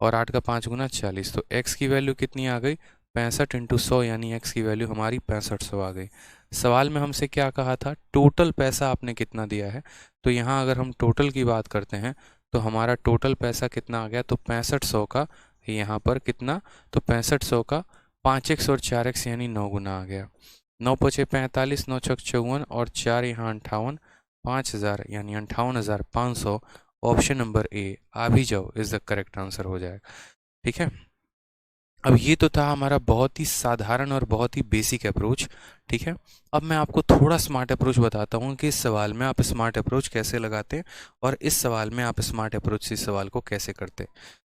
और 8 का 5 गुना 40, तो x की वैल्यू कितनी आ गई, 65 × 100, यानी x की वैल्यू हमारी 6500 आ गई। सवाल में हमसे क्या कहा था, टोटल पैसा आपने कितना दिया है, तो यहाँ अगर हम टोटल की बात करते हैं तो हमारा टोटल पैसा कितना आ गया, तो 6500 का यहाँ पर कितना, तो 6500 का 5x और 4x यानी 9 गुना आ गया। 9 पचे 45, 9 छक 54 और 4 यहाँ 58, 5000 यानी 58,500। ऑप्शन नंबर ए, आ भी जाओ, इज द करेक्ट आंसर हो जाएगा। ठीक है, अब ये तो था हमारा बहुत ही साधारण और बहुत ही बेसिक अप्रोच। ठीक है, अब मैं आपको थोड़ा स्मार्ट अप्रोच बताता हूँ कि इस सवाल में आप स्मार्ट अप्रोच कैसे लगाते हैं और इस सवाल में आप स्मार्ट अप्रोच से इस सवाल को कैसे करते।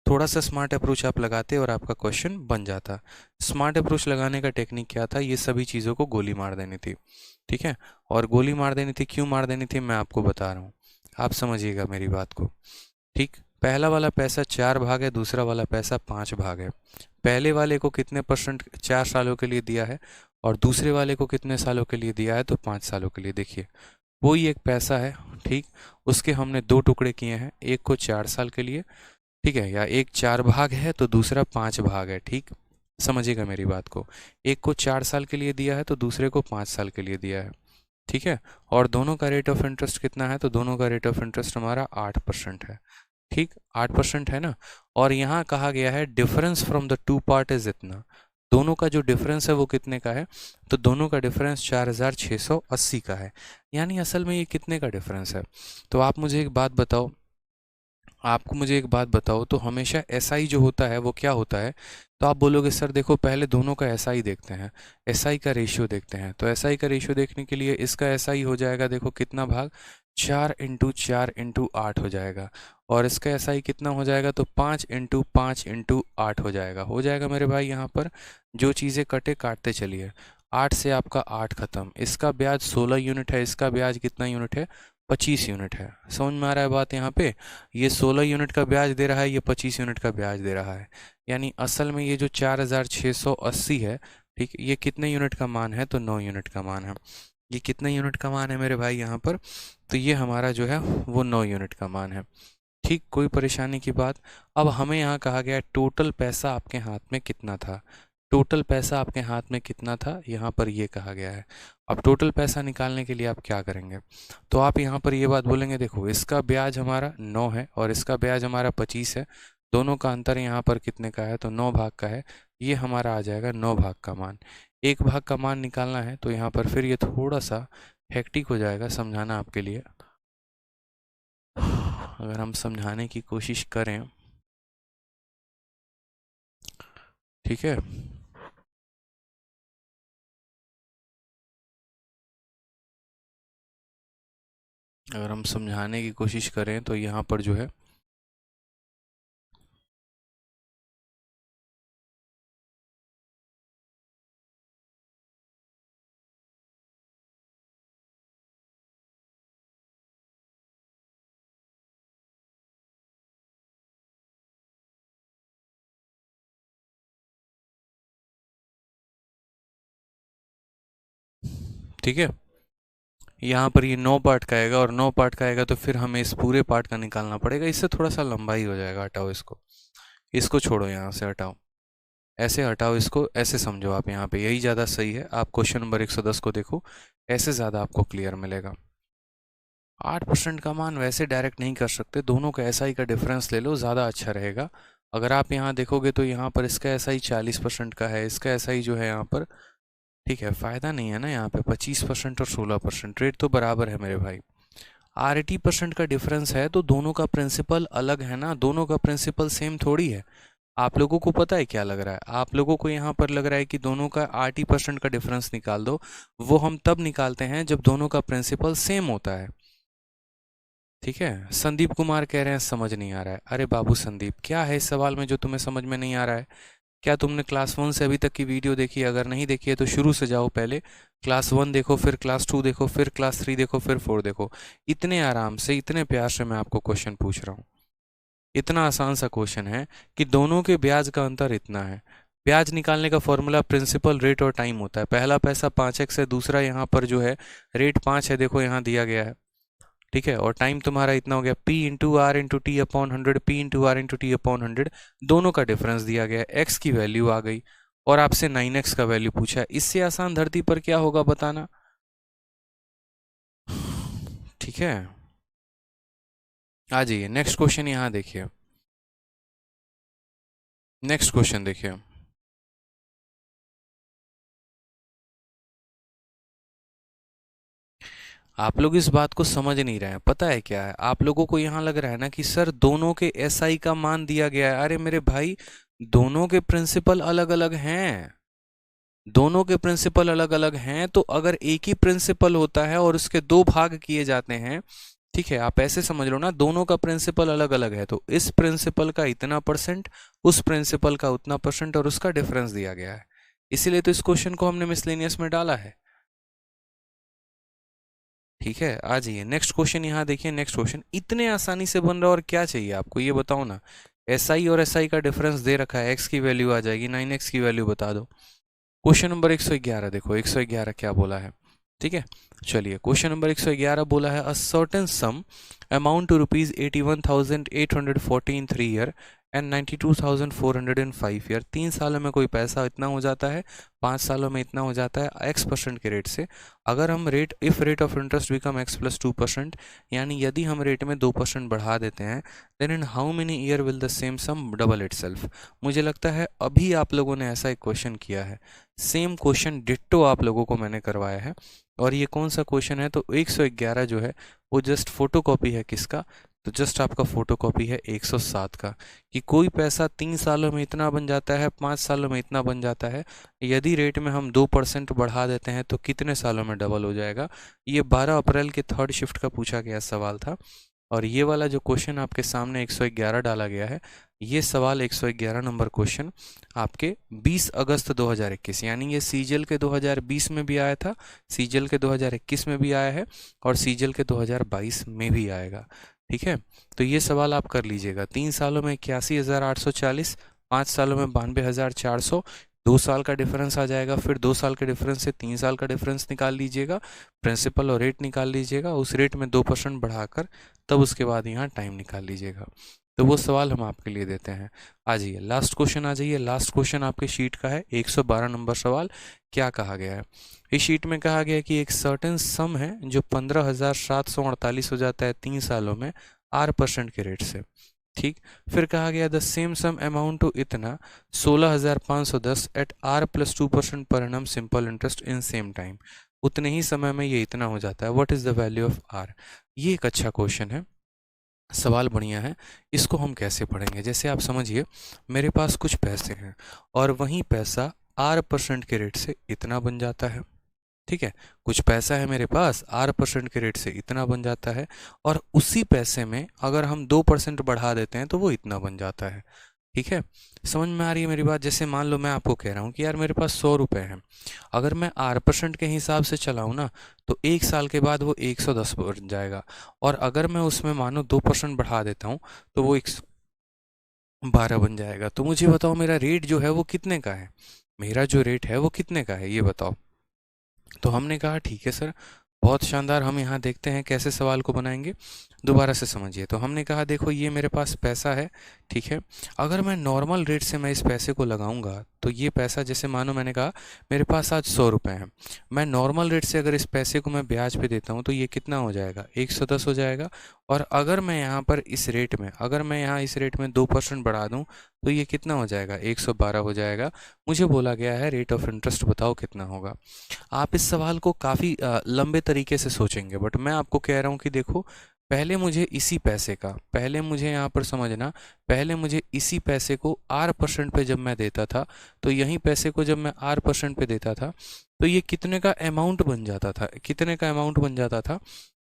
थोड़ा सा स्मार्ट अप्रोच आप लगाते और आपका क्वेश्चन बन जाता। स्मार्ट अप्रोच लगाने का टेक्निक क्या था, ये सभी चीज़ों को गोली मार देनी थी। ठीक है, और गोली मार देनी थी, क्यों मार देनी थी मैं आपको बता रहा हूँ, आप समझिएगा मेरी बात को। ठीक, पहला वाला पैसा 4 भाग है, दूसरा वाला पैसा 5 भाग है। पहले वाले को कितने परसेंट 4 सालों के लिए दिया है और दूसरे वाले को कितने सालों के लिए दिया है, तो 5 सालों के लिए। देखिए कोई एक पैसा है, ठीक, उसके हमने 2 टुकड़े किए हैं, एक को 4 साल के लिए, ठीक है, या एक 4 भाग है तो दूसरा 5 भाग है। ठीक, समझिएगा मेरी बात को, एक को 4 साल के लिए दिया है तो दूसरे को 5 साल के लिए दिया है। ठीक है, और दोनों का रेट ऑफ इंटरेस्ट कितना है, तो दोनों का रेट ऑफ इंटरेस्ट हमारा 8% है। ठीक, 8% है ना, और यहाँ कहा गया है difference from the two part is इतना, दोनों का जो डिफरेंस है वो कितने का है, तो दोनों का डिफरेंस 4680 का है। यानी असल में ये कितने का डिफरेंस है, तो आप मुझे एक बात बताओ, आपको मुझे एक बात बताओ, तो हमेशा एसआई जो होता है वो क्या होता है, तो आप बोलोगे सर देखो पहले दोनों का एसआई देखते हैं, एसआई का रेशियो देखते हैं, तो एसआई का रेशियो देखने के लिए इसका एसआई हो जाएगा, देखो कितना भाग, 4 × 4 × 8 हो जाएगा, और इसका एसआई कितना हो जाएगा, तो 5 × 5 × 8 हो जाएगा मेरे भाई। यहाँ पर जो चीज़ें कटे काटते चलिए, 8 से आपका 8 खत्म, इसका ब्याज 16 यूनिट है, इसका ब्याज कितना यूनिट है, 25 यूनिट है। समझ में आ रहा है बात यहाँ पे, ये 16 यूनिट का ब्याज दे रहा है, ये 25 यूनिट का ब्याज दे रहा है, यानी असल में ये जो 4680 है, ठीक, ये कितने यूनिट का मान है, तो 9 यूनिट का मान है। ये कितने यूनिट का मान है मेरे भाई यहाँ पर, तो ये हमारा जो है वो 9 यूनिट का मान है। ठीक, कोई परेशानी की बात। अब हमें यहाँ कहा गया टोटल पैसा आपके हाथ में कितना था, टोटल पैसा आपके हाथ में कितना था, यहाँ पर ये कहा गया है। अब टोटल पैसा निकालने के लिए आप क्या करेंगे, तो आप यहाँ पर ये बात बोलेंगे, देखो इसका ब्याज हमारा 9 है और इसका ब्याज हमारा 25 है, दोनों का अंतर यहाँ पर कितने का है, तो 9 भाग का है, ये हमारा आ जाएगा 9 भाग का मान। 1 भाग का मान निकालना है तो यहाँ पर फिर ये थोड़ा सा हेक्टिक हो जाएगा समझाना आपके लिए, अगर हम समझाने की कोशिश करें। ठीक है, अगर हम समझाने की कोशिश करें तो यहाँ पर जो है ठीक है, यहाँ पर ये 9 पार्ट का आएगा और 9 पार्ट का आएगा तो फिर हमें इस पूरे पार्ट का निकालना पड़ेगा, इससे थोड़ा सा लंबा ही हो जाएगा। हटाओ इसको, इसको छोड़ो, यहाँ से हटाओ, ऐसे हटाओ इसको, ऐसे समझो आप, यहाँ पे यही ज़्यादा सही है। आप क्वेश्चन नंबर 110 को देखो, ऐसे ज़्यादा आपको क्लियर मिलेगा। 8% का मान वैसे डायरेक्ट नहीं कर सकते, दोनों का एसआई का डिफरेंस ले लो, ज़्यादा अच्छा रहेगा। अगर आप यहाँ देखोगे तो यहाँ पर इसका एसआई 40% का है, इसका एसआई जो है यहाँ पर, ठीक है, फ़ायदा नहीं है ना यहाँ पे, 25% और 16%, रेट तो बराबर है मेरे भाई। 80% का डिफरेंस है तो दोनों का प्रिंसिपल अलग है ना, दोनों का प्रिंसिपल सेम थोड़ी है। आप लोगों को पता है क्या लग रहा है, आप लोगों को यहाँ पर लग रहा है कि दोनों का 80% का डिफरेंस निकाल दो। वो हम तब निकालते हैं जब दोनों का प्रिंसिपल सेम होता है। ठीक है, संदीप कुमार कह रहे हैं समझ नहीं आ रहा है। अरे बाबू संदीप, क्या है इस सवाल में जो तुम्हें समझ में नहीं आ रहा है? क्या तुमने क्लास 1 से अभी तक की वीडियो देखी है? अगर नहीं देखी है तो शुरू से जाओ, पहले क्लास 1 देखो, फिर क्लास 2 देखो, फिर क्लास 3 देखो, फिर 4 देखो। इतने आराम से, इतने प्यार से मैं आपको क्वेश्चन पूछ रहा हूँ। इतना आसान सा क्वेश्चन है कि दोनों के ब्याज का अंतर इतना है। ब्याज निकालने का फॉर्मूला प्रिंसिपल, रेट और टाइम होता है। पहला पैसा 5x है, दूसरा यहाँ पर जो है रेट 5 है, देखो यहाँ दिया गया है। ठीक है, और टाइम तुम्हारा इतना हो गया, P into R into T upon 100, P into R into T upon 100। दोनों का डिफरेंस दिया गया है, x की वैल्यू आ गई और आपसे 9x का वैल्यू पूछा है। इससे आसान धरती पर क्या होगा बताना? ठीक है, आ जाइए नेक्स्ट क्वेश्चन, यहाँ देखिए, नेक्स्ट क्वेश्चन देखिए। आप लोग इस बात को समझ नहीं रहे हैं, पता है क्या है, आप लोगों को यहाँ लग रहा है ना कि सर दोनों के एसआई का मान दिया गया है। अरे मेरे भाई, दोनों के प्रिंसिपल अलग अलग हैं, दोनों के प्रिंसिपल अलग अलग हैं। तो अगर एक ही प्रिंसिपल होता है और उसके दो भाग किए जाते हैं, ठीक है, आप ऐसे समझ लो ना, दोनों का प्रिंसिपल अलग अलग है, तो इस प्रिंसिपल का इतना परसेंट, उस प्रिंसिपल का उतना परसेंट, और उसका डिफरेंस दिया गया है। इसीलिए तो इस क्वेश्चन को हमने मिसलेनियस में डाला है। ठीक है, आ जाइए नेक्स्ट क्वेश्चन, यहाँ देखिए नेक्स्ट क्वेश्चन इतने आसानी से बन रहा है, और क्या चाहिए आपको ये बताओ ना। एसआई और एसआई का डिफरेंस दे रखा है, एक्स की वैल्यू आ जाएगी, 9x की वैल्यू बता दो। क्वेश्चन नंबर 111 देखो, 111 क्या बोला है। ठीक है, चलिए क्वेश्चन नंबर 111 बोला है, a certain sum amount to rupees 81,840 in 3 year and 92,400 in 5 year. 3 सालों में कोई पैसा इतना हो जाता है, 5 सालों में इतना हो जाता है, x% के रेट से। अगर हम rate, if rate of interest become x plus 2%, यानी यदि हम रेट में 2% बढ़ा देते हैं, then in how many year will the same sum double itself. मुझे लगता है अभी आप लोगों ने ऐसा एक क्वेश्चन किया है, सेम क्वेश्चन डिट्टो आप लोगों को मैंने करवाया है। और ये कौन सा क्वेश्चन है, तो 111 जो है वो जस्ट फोटोकॉपी है किसका, तो जस्ट आपका फोटोकॉपी है 107 का, कि कोई पैसा 3 सालों में इतना बन जाता है, 5 सालों में इतना बन जाता है, यदि रेट में हम 2% बढ़ा देते हैं तो कितने सालों में डबल हो जाएगा। ये 12 अप्रैल के थर्ड शिफ्ट का पूछा गया सवाल था। और ये वाला जो क्वेश्चन आपके सामने 111 डाला गया है, ये सवाल 111 नंबर क्वेश्चन आपके 20 अगस्त 2021, यानी ये सीजल के 2020 में भी आया था, सीजल के 2021 में भी आया है, और सीजल के 2022 में भी आएगा। ठीक है, तो ये सवाल आप कर लीजिएगा। 3 सालों में 81,840, 5 सालों में 92,400, 2 साल का डिफरेंस आ जाएगा, फिर 2 साल के डिफरेंस से 3 साल का डिफरेंस निकाल लीजिएगा, प्रिंसिपल और रेट निकाल लीजिएगा, उस रेट में 2% बढ़ाकर, तब उसके बाद यहाँ टाइम निकाल लीजिएगा। तो वो सवाल हम आपके लिए देते हैं। आ जाइए लास्ट क्वेश्चन, आ जाइए लास्ट क्वेश्चन आपके शीट का है 112 नंबर सवाल। क्या कहा गया है इस शीट में? कहा गया है कि एक सर्टेन सम है जो 15,748 हो जाता है 3 सालों में R% के रेट से। ठीक, फिर कहा गया the same sum amount to इतना 16,510 एट R प्लस 2% पर annum simple interest in same time. उतने ही समय में ये इतना हो जाता है, what is the value of R। ये एक अच्छा क्वेश्चन है, सवाल बढ़िया है। इसको हम कैसे पढ़ेंगे, जैसे आप समझिए मेरे पास कुछ पैसे हैं और वही पैसा R% के रेट से इतना बन जाता है। ठीक है, कुछ पैसा है मेरे पास, R% के रेट से इतना बन जाता है, और उसी पैसे में अगर हम 2% बढ़ा देते हैं तो वो इतना बन जाता है। ठीक है, समझ में आ रही है मेरी बात? जैसे मान लो मैं आपको कह रहा हूँ कि यार मेरे पास 100 रुपये हैं, अगर मैं R% के हिसाब से चलाऊँ ना, तो 1 साल के बाद वो 110 बन जाएगा, और अगर मैं उसमें मानो 2% बढ़ा देता हूँ तो वो 112 बन जाएगा। तो मुझे बताओ मेरा रेट जो है वो कितने का है, मेरा जो रेट है वो कितने का है, ये बताओ। तो हमने कहा ठीक है सर, बहुत शानदार। हम यहाँ देखते हैं कैसे सवाल को बनाएंगे, दोबारा से समझिए। तो हमने कहा देखो ये मेरे पास पैसा है, ठीक है। अगर मैं नॉर्मल रेट से मैं इस पैसे को लगाऊंगा तो ये पैसा, जैसे मानो मैंने कहा मेरे पास आज 100 रुपये हैं, मैं नॉर्मल रेट से अगर इस पैसे को मैं ब्याज पे देता हूँ तो ये कितना हो जाएगा, 110 हो जाएगा। और अगर मैं यहाँ पर इस रेट में, अगर मैं यहाँ इस रेट में 2% बढ़ा दूँ तो ये कितना हो जाएगा, 112 हो जाएगा। मुझे बोला गया है रेट ऑफ इंटरेस्ट बताओ कितना होगा। आप इस सवाल को काफ़ी लंबे तरीके से सोचेंगे, बट मैं आपको कह रहा हूँ कि देखो, पहले मुझे इसी पैसे का, पहले मुझे यहाँ पर समझना, पहले मुझे इसी पैसे को R% पे जब मैं देता था, तो यही पैसे को जब मैं R% पे देता था तो ये कितने का अमाउंट बन जाता था, कितने का अमाउंट बन जाता था,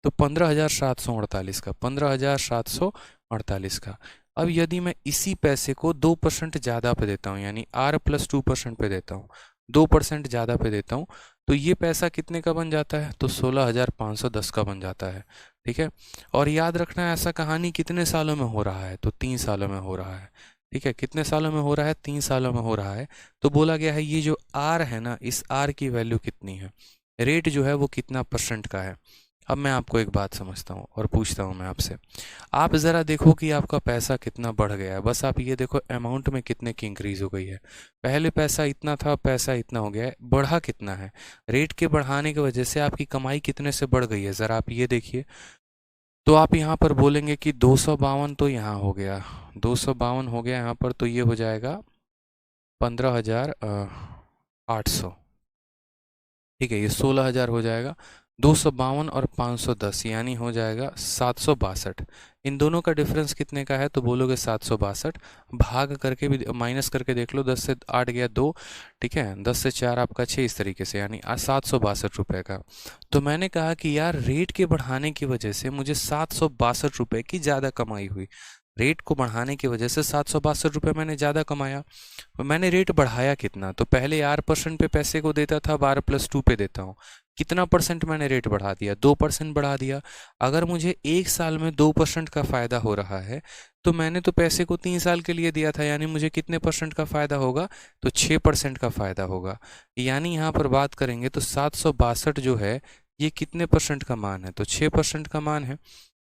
तो 15,748 का, 15,748 का। अब यदि मैं इसी पैसे को 2% ज़्यादा पे देता हूँ, यानी R+2% पे देता हूँ, 2% ज़्यादा पे देता हूँ, तो ये पैसा कितने का बन जाता है, तो 16,510 का बन जाता है, ठीक है। और याद रखना है ऐसा कहानी कितने सालों में हो रहा है, तो 3 सालों में हो रहा है, ठीक है। कितने सालों में हो रहा है, 3 सालों में हो रहा है। तो बोला गया है ये जो आर है ना, इस आर की वैल्यू कितनी है, रेट जो है वो कितना परसेंट का है। अब मैं आपको एक बात समझता हूँ और पूछता हूँ मैं आपसे, आप ज़रा देखो कि आपका पैसा कितना बढ़ गया है। बस आप ये देखो अमाउंट में कितने की इंक्रीज़ हो गई है। पहले पैसा इतना था, पैसा इतना हो गया है, बढ़ा कितना है। रेट के बढ़ाने की वजह से आपकी कमाई कितने से बढ़ गई है, ज़रा आप ये देखिए। तो आप यहाँ पर बोलेंगे कि 252 तो यहाँ हो गया, 252 हो गया यहाँ पर, तो ये हो जाएगा 15,800, ठीक है। ये 16,000 हो जाएगा, 252 और 510 यानी हो जाएगा 762। इन दोनों का डिफरेंस कितने का है, तो बोलोगे 762। भाग करके भी माइनस करके देख लो, 10 से 8 गया 2, ठीक है, 10 से 4 आपका 6, इस तरीके से, यानी 762 का। तो मैंने कहा कि यार रेट के बढ़ाने की वजह से मुझे 762 की ज़्यादा कमाई हुई। रेट को बढ़ाने की वजह से 762 मैंने ज़्यादा कमाया। मैंने रेट बढ़ाया कितना, तो पहले R% पे पैसे को देता था, अब R+2 पे देता हूँ। कितना परसेंट मैंने रेट बढ़ा दिया, 2% बढ़ा दिया। अगर मुझे 1 साल में 2% का फ़ायदा हो रहा है, तो मैंने तो पैसे को 3 साल के लिए दिया था, यानी मुझे कितने परसेंट का फ़ायदा होगा, तो 6% का फ़ायदा होगा। यानी यहाँ पर बात करेंगे तो 762 जो है ये कितने परसेंट का मान है, तो 6% का मान है।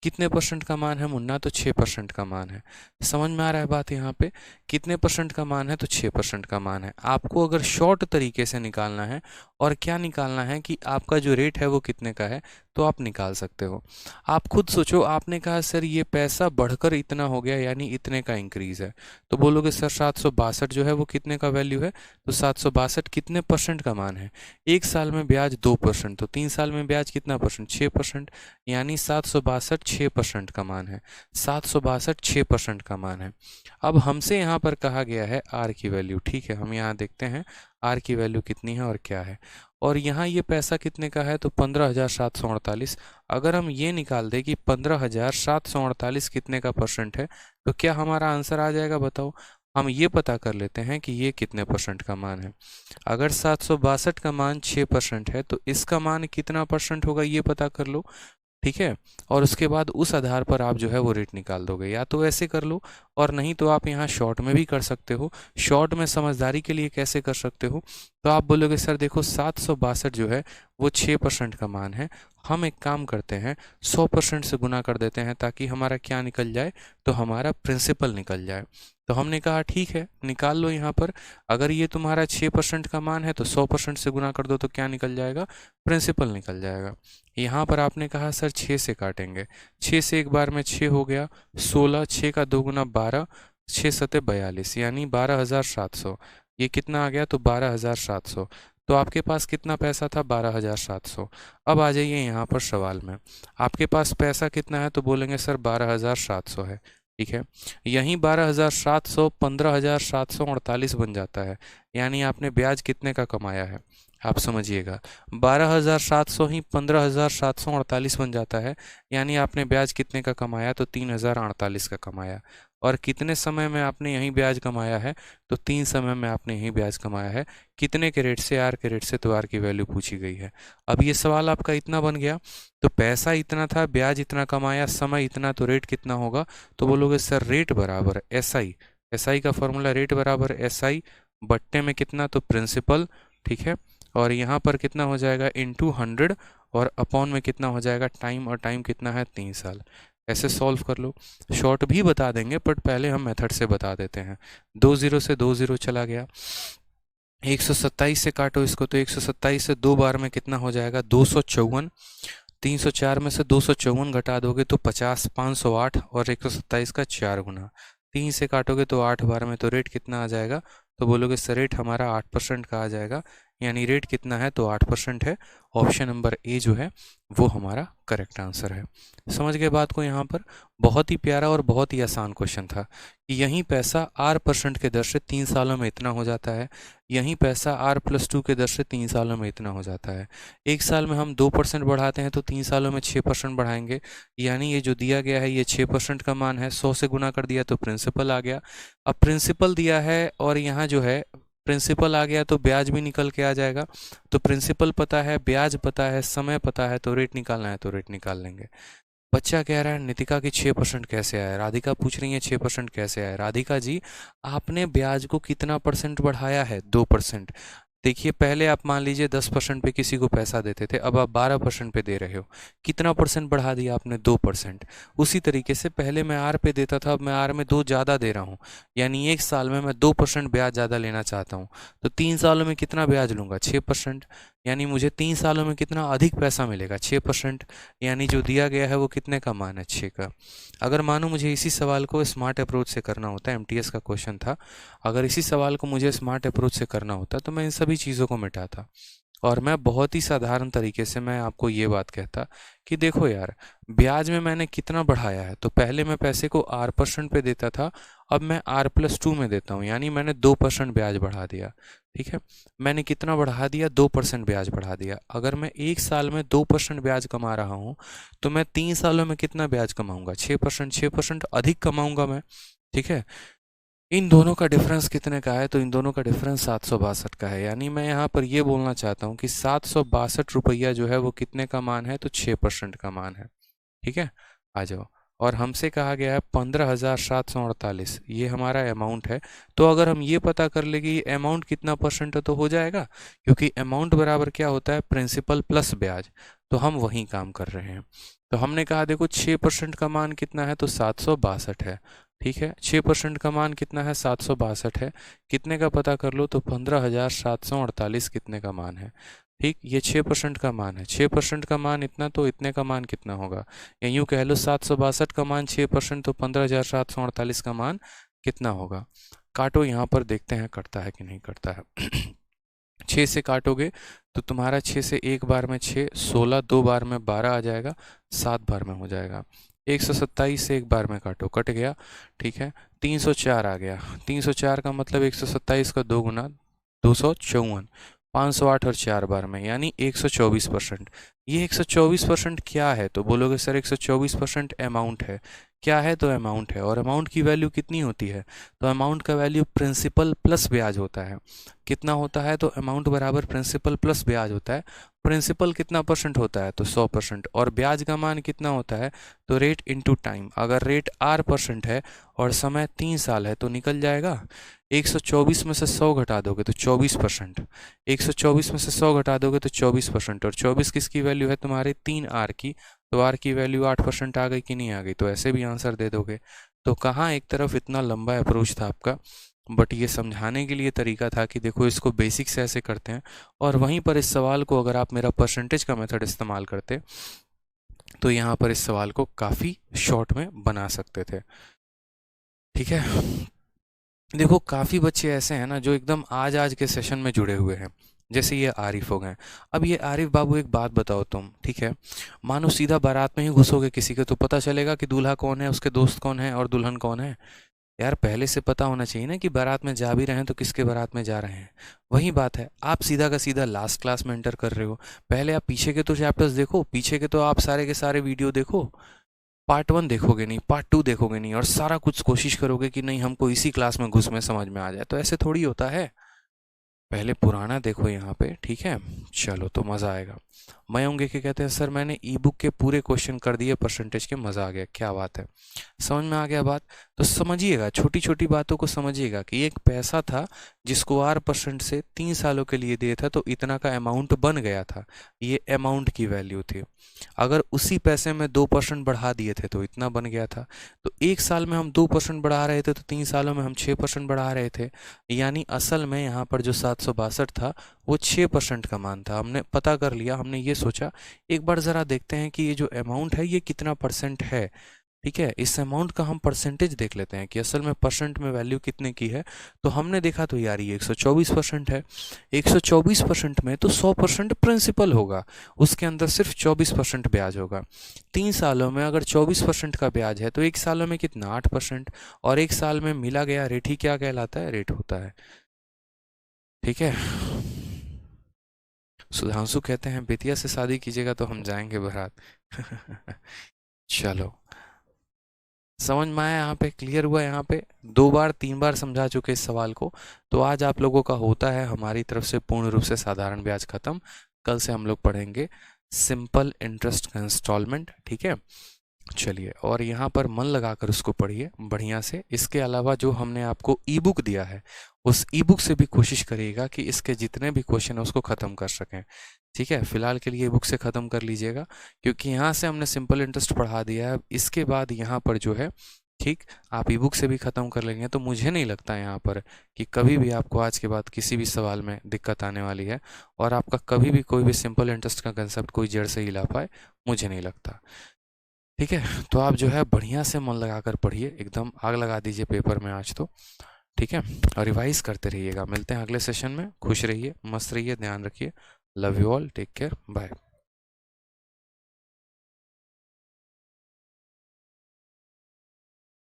कितने परसेंट का मान है मुन्ना, तो 6% का मान है। समझ में आ रहा है बात यहाँ पे, कितने परसेंट का मान है, तो 6% का मान है। आपको अगर शॉर्ट तरीके से निकालना है और क्या निकालना है कि आपका जो रेट है वो कितने का है, तो आप निकाल सकते हो। आप खुद सोचो, आपने कहा सर ये पैसा बढ़कर इतना हो गया, यानी इतने का इंक्रीज है, तो बोलोगे सर 762 जो है वो कितने का वैल्यू है, तो 762 कितने परसेंट का मान है। 1 साल में ब्याज 2%, तो 3 साल में ब्याज कितना परसेंट, 6%, यानी 762 6% का मान है। 762 6% का मान है। अब हमसे यहाँ पर कहा गया है आर की वैल्यू, ठीक है। हम यहाँ देखते हैं आर की वैल्यू कितनी है और क्या है। और यहाँ ये पैसा कितने का है, तो 15,748। अगर हम ये निकाल दें कि 15,748 कितने का परसेंट है, तो क्या हमारा आंसर आ जाएगा, बताओ। हम ये पता कर लेते हैं कि ये कितने परसेंट का मान है। अगर 762 का मान 6% है, तो इसका मान कितना परसेंट होगा ये पता कर लो, ठीक है। और उसके बाद उस आधार पर आप जो है वो रेट निकाल दोगे, या तो ऐसे कर लो और नहीं तो आप यहाँ शॉर्ट में भी कर सकते हो। शॉर्ट में समझदारी के लिए कैसे कर सकते हो, तो आप बोलोगे सर देखो 762 जो है वो 6% का मान है। हम एक काम करते हैं, 100% से गुना कर देते हैं ताकि हमारा क्या निकल जाए, तो हमारा प्रिंसिपल निकल जाए। तो हमने कहा ठीक है निकाल लो यहाँ पर। अगर ये तुम्हारा 6% का मान है तो 100% से गुना कर दो तो क्या निकल जाएगा, प्रिंसिपल निकल जाएगा। यहाँ पर आपने कहा सर 6 से काटेंगे, 6 से एक बार में 6 हो गया 16, 6 का 2 गुना 12, 6 सते 42, यानी 12,700। ये कितना आ गया, तो 12,700। तो आपके पास कितना पैसा था, 12,700। अब आ जाइए यहाँ पर सवाल में, आपके पास पैसा कितना है, तो बोलेंगे सर 12,700 है, ठीक है। यहीं 12,700 15,748 बन जाता है, यानी आपने ब्याज कितने का कमाया है, आप समझिएगा। 12,700 ही 15,748 बन जाता है, यानी आपने ब्याज कितने का कमाया, तो 3,048 का कमाया। और कितने समय में आपने यही ब्याज कमाया है, तो 3 समय में आपने यही ब्याज कमाया है। कितने के रेट से, आर के रेट से, तो आर की वैल्यू पूछी गई है। अब ये सवाल आपका इतना बन गया, तो पैसा इतना था, ब्याज इतना कमाया, समय इतना, तो रेट कितना होगा, तो बोलोगे सर रेट बराबर एस आई। एस आई का फॉर्मूला रेट बराबर एस आई बट्टे में कितना, तो प्रिंसिपल, ठीक है। और यहाँ पर कितना हो जाएगा इंटू 100 और अपॉन में कितना हो जाएगा टाइम, और टाइम कितना है 3 साल। ऐसे सॉल्व कर लो। शॉर्ट भी बता देंगे बट पहले हम मेथड से बता देते हैं। 2 जीरो से 2 जीरो चला गया। 127 से काटो इसको, तो 127 से 2 बार में कितना हो जाएगा 254। 304 में से 254 घटा दोगे तो 50, 508 और 127 का 4 गुना। 3 से काटोगे तो 8 बार में, तो रेट कितना आ जाएगा, तो बोलोगे सर रेट हमारा 8% का आ जाएगा। यानी रेट कितना है, तो 8% है। ऑप्शन नंबर ए जो है वो हमारा करेक्ट आंसर है। समझ गए बात को। यहाँ पर बहुत ही प्यारा और बहुत ही आसान क्वेश्चन था कि यहीं पैसा R% के दर से 3 सालों में इतना हो जाता है, यहीं पैसा R+2 के दर से 3 सालों में इतना हो जाता है। एक साल में हम 2% बढ़ाते हैं तो 3 सालों में 6% बढ़ाएंगे। यानी ये जो दिया गया है ये 6% का मान है। 100 से गुना कर दिया तो प्रिंसिपल आ गया। अब प्रिंसिपल दिया है और यहाँ जो है प्रिंसिपल आ गया तो ब्याज भी निकल के आ जाएगा। तो प्रिंसिपल पता है, ब्याज पता है, समय पता है, तो रेट निकालना है तो रेट निकाल लेंगे। बच्चा कह रहा है नितिका की 6% कैसे आया। राधिका पूछ रही है 6% कैसे आया। राधिका जी आपने ब्याज को कितना परसेंट बढ़ाया है, 2%। देखिए पहले आप मान लीजिए 10% पे किसी को पैसा देते थे, अब आप 12% पे दे रहे हो। कितना परसेंट बढ़ा दिया आपने, 2%। उसी तरीके से पहले मैं आर पे देता था, अब मैं आर में 2 ज़्यादा दे रहा हूँ। यानी एक साल में मैं 2% ब्याज ज़्यादा लेना चाहता हूँ। तो 3 सालों में कितना ब्याज लूँगा, 6%। यानी मुझे 3 सालों में कितना अधिक पैसा मिलेगा, 6%। यानी जो दिया गया है वो कितने का मान है, 6 का। अगर मानो मुझे इसी सवाल को स्मार्ट अप्रोच से करना होता, एमटीएस का क्वेश्चन था, अगर इसी सवाल को मुझे स्मार्ट अप्रोच से करना होता तो मैं इन सभी चीज़ों को मिटाता और मैं बहुत ही साधारण तरीके से मैं आपको ये बात कहता कि देखो यार ब्याज में मैंने कितना बढ़ाया है। तो पहले मैं पैसे को R% पे देता था, अब मैं R+2 में देता हूँ, यानी मैंने 2% ब्याज बढ़ा दिया। ठीक है, मैंने कितना बढ़ा दिया, 2% ब्याज बढ़ा दिया। अगर मैं एक साल में 2% ब्याज कमा रहा हूँ तो मैं 3 सालों में कितना ब्याज कमाऊंगा, 6%। 6% अधिक कमाऊंगा मैं। ठीक है, इन दोनों का डिफरेंस कितने का है, तो इन दोनों का डिफरेंस 762 का है। यानी मैं यहाँ पर ये बोलना चाहता हूँ कि 762 रुपया जो है वो कितने का मान है, तो 6% का मान है। ठीक है, आ जाओ। और हमसे कहा गया है 15,748, ये हमारा अमाउंट है। तो अगर हम ये पता कर ले कि अमाउंट कितना परसेंट है तो हो जाएगा, क्योंकि अमाउंट बराबर क्या होता है, प्रिंसिपल प्लस ब्याज। तो हम वही काम कर रहे हैं। तो हमने कहा देखो 6% का मान कितना है, तो 762 है। ठीक है, 6% का मान कितना है, 762 है। कितने का पता कर लो, तो 15,748 कितने का मान है। ठीक, ये 6% का मान है। 6% का मान इतना, तो इतने का मान कितना होगा, या यूँ कह लो 762 का मान 6%, तो 15,748 का मान कितना होगा। काटो यहाँ पर, देखते हैं कटता है कि नहीं कटता है। 6 से काटोगे तो तुम्हारा 6 से एक बार में 6, 16, 2 बार में 12 आ जाएगा, 7 बार में हो जाएगा। 127 से एक बार में काटो, कट गया। ठीक है, 304 आ गया। 304 का मतलब 127 का 2 गुना, 254। 508 और 4 बार में, यानी 124%। ये 124% क्या है, तो बोलोगे सर 124% अमाउंट है। क्या है, तो अमाउंट है। और अमाउंट की वैल्यू कितनी होती है, तो अमाउंट का वैल्यू प्रिंसिपल प्लस ब्याज होता है। कितना होता है, तो अमाउंट बराबर प्रिंसिपल प्लस ब्याज होता है। प्रिंसिपल कितना परसेंट होता है, तो 100%। और ब्याज का मान कितना होता है, तो रेट इनटू टाइम। अगर रेट R% है और समय 3 साल है तो निकल जाएगा। 124 में से 100 घटा दोगे तो 24%। 124 में से 100 घटा दोगे तो 24%। और 24 किसकी वैल्यू है, तुम्हारे 3R की। तो R की वैल्यू 8% आ गई कि नहीं आ गई, तो ऐसे भी आंसर दे दोगे। तो कहाँ एक तरफ इतना लंबा अप्रोच था आपका, बट ये समझाने के लिए तरीका था कि देखो इसको बेसिक से ऐसे करते हैं। और वहीं पर इस सवाल को अगर आप मेरा परसेंटेज का मेथड इस्तेमाल करते तो यहाँ पर इस सवाल को काफ़ी शॉर्ट में बना सकते थे। ठीक है, देखो काफ़ी बच्चे ऐसे हैं ना जो एकदम आज आज के सेशन में जुड़े हुए हैं, जैसे ये आरिफ हो गए। अब ये आरिफ बाबू एक बात बताओ तुम, ठीक है, मानो सीधा बारात में ही घुसोगे किसी के, तो पता चलेगा कि दूल्हा कौन है, उसके दोस्त कौन है और दुल्हन कौन है। यार पहले से पता होना चाहिए ना कि बारात में जा भी रहे हैं तो किसके बारात में जा रहे हैं। वही बात है, आप सीधा का सीधा लास्ट क्लास में एंटर कर रहे हो। पहले आप पीछे के तो चैप्टर्स देखो, पीछे के तो आप सारे के सारे वीडियो देखो। पार्ट 1 देखोगे नहीं, पार्ट 2 देखोगे नहीं, और सारा कुछ कोशिश करोगे कि नहीं हमको इसी क्लास में घुस में समझ में आ जाए, तो ऐसे थोड़ी होता है। पहले पुराना देखो यहाँ पे, ठीक है, चलो तो मज़ा आएगा। मयंक के कहते हैं सर मैंने ई बुक के पूरे क्वेश्चन कर दिए परसेंटेज के, मज़ा आ गया। क्या बात है, समझ में आ गया बात? तो समझिएगा, छोटी छोटी बातों को समझिएगा कि एक पैसा था जिसको R% से 3 सालों के लिए दिए था, तो इतना का अमाउंट बन गया था, ये अमाउंट की वैल्यू थी। अगर उसी पैसे में 2% बढ़ा दिए थे तो इतना बन गया था। तो 1 साल में हम 2% बढ़ा रहे थे, तो 3 सालों में हम 6% बढ़ा रहे थे। यानी असल में यहाँ पर जो 762 था वो 6% का मान था। हमने पता कर लिया, हमने ये सोचा एक बार ज़रा देखते हैं कि ये जो अमाउंट है ये कितना परसेंट है। ठीक है, इस अमाउंट का हम परसेंटेज देख लेते हैं कि असल में परसेंट में वैल्यू कितने की है। तो हमने देखा तो यार ये 124% है। 124% में तो 100% प्रिंसिपल होगा, उसके अंदर सिर्फ 24% ब्याज होगा। 3 सालों में अगर 24% का ब्याज है तो 1 सालों में कितना, 8%। और 1 साल में मिला गया रेट ही क्या कहलाता है, रेट होता है। ठीक है, सुधांशु कहते हैं बेतिया से शादी कीजिएगा तो हम जाएंगे बारात। चलो, समझ में आया? यहाँ पे क्लियर हुआ? यहाँ पे 2 बार 3 बार समझा चुके इस सवाल को। तो आज आप लोगों का होता है हमारी तरफ से पूर्ण रूप से साधारण ब्याज खत्म। कल से हम लोग पढ़ेंगे सिंपल इंटरेस्ट का इंस्टॉलमेंट। ठीक है, चलिए, और यहाँ पर मन लगाकर उसको पढ़िए बढ़िया से। इसके अलावा जो हमने आपको ई बुक दिया है उस ई बुक से भी कोशिश करिएगा कि इसके जितने भी क्वेश्चन है उसको ख़त्म कर सकें। ठीक है, फिलहाल के लिए बुक से ख़त्म कर लीजिएगा, क्योंकि यहाँ से हमने सिंपल इंटरेस्ट पढ़ा दिया है। इसके बाद यहाँ पर जो है, ठीक, आप ई बुक से भी ख़त्म कर लेंगे तो मुझे नहीं लगता यहाँ पर कि कभी भी आपको आज के बाद किसी भी सवाल में दिक्कत आने वाली है, और आपका कभी भी कोई भी सिंपल इंटरेस्ट का कंसेप्ट कोई जड़ से हिला पाए, मुझे नहीं लगता। ठीक है, तो आप जो है बढ़िया से मन लगाकर पढ़िए, एकदम आग लगा दीजिए पेपर में आज तो। ठीक है, और रिवाइज करते रहिएगा। मिलते हैं अगले सेशन में। खुश रहिए, मस्त रहिए, ध्यान रखिए। Love you all, take care, bye.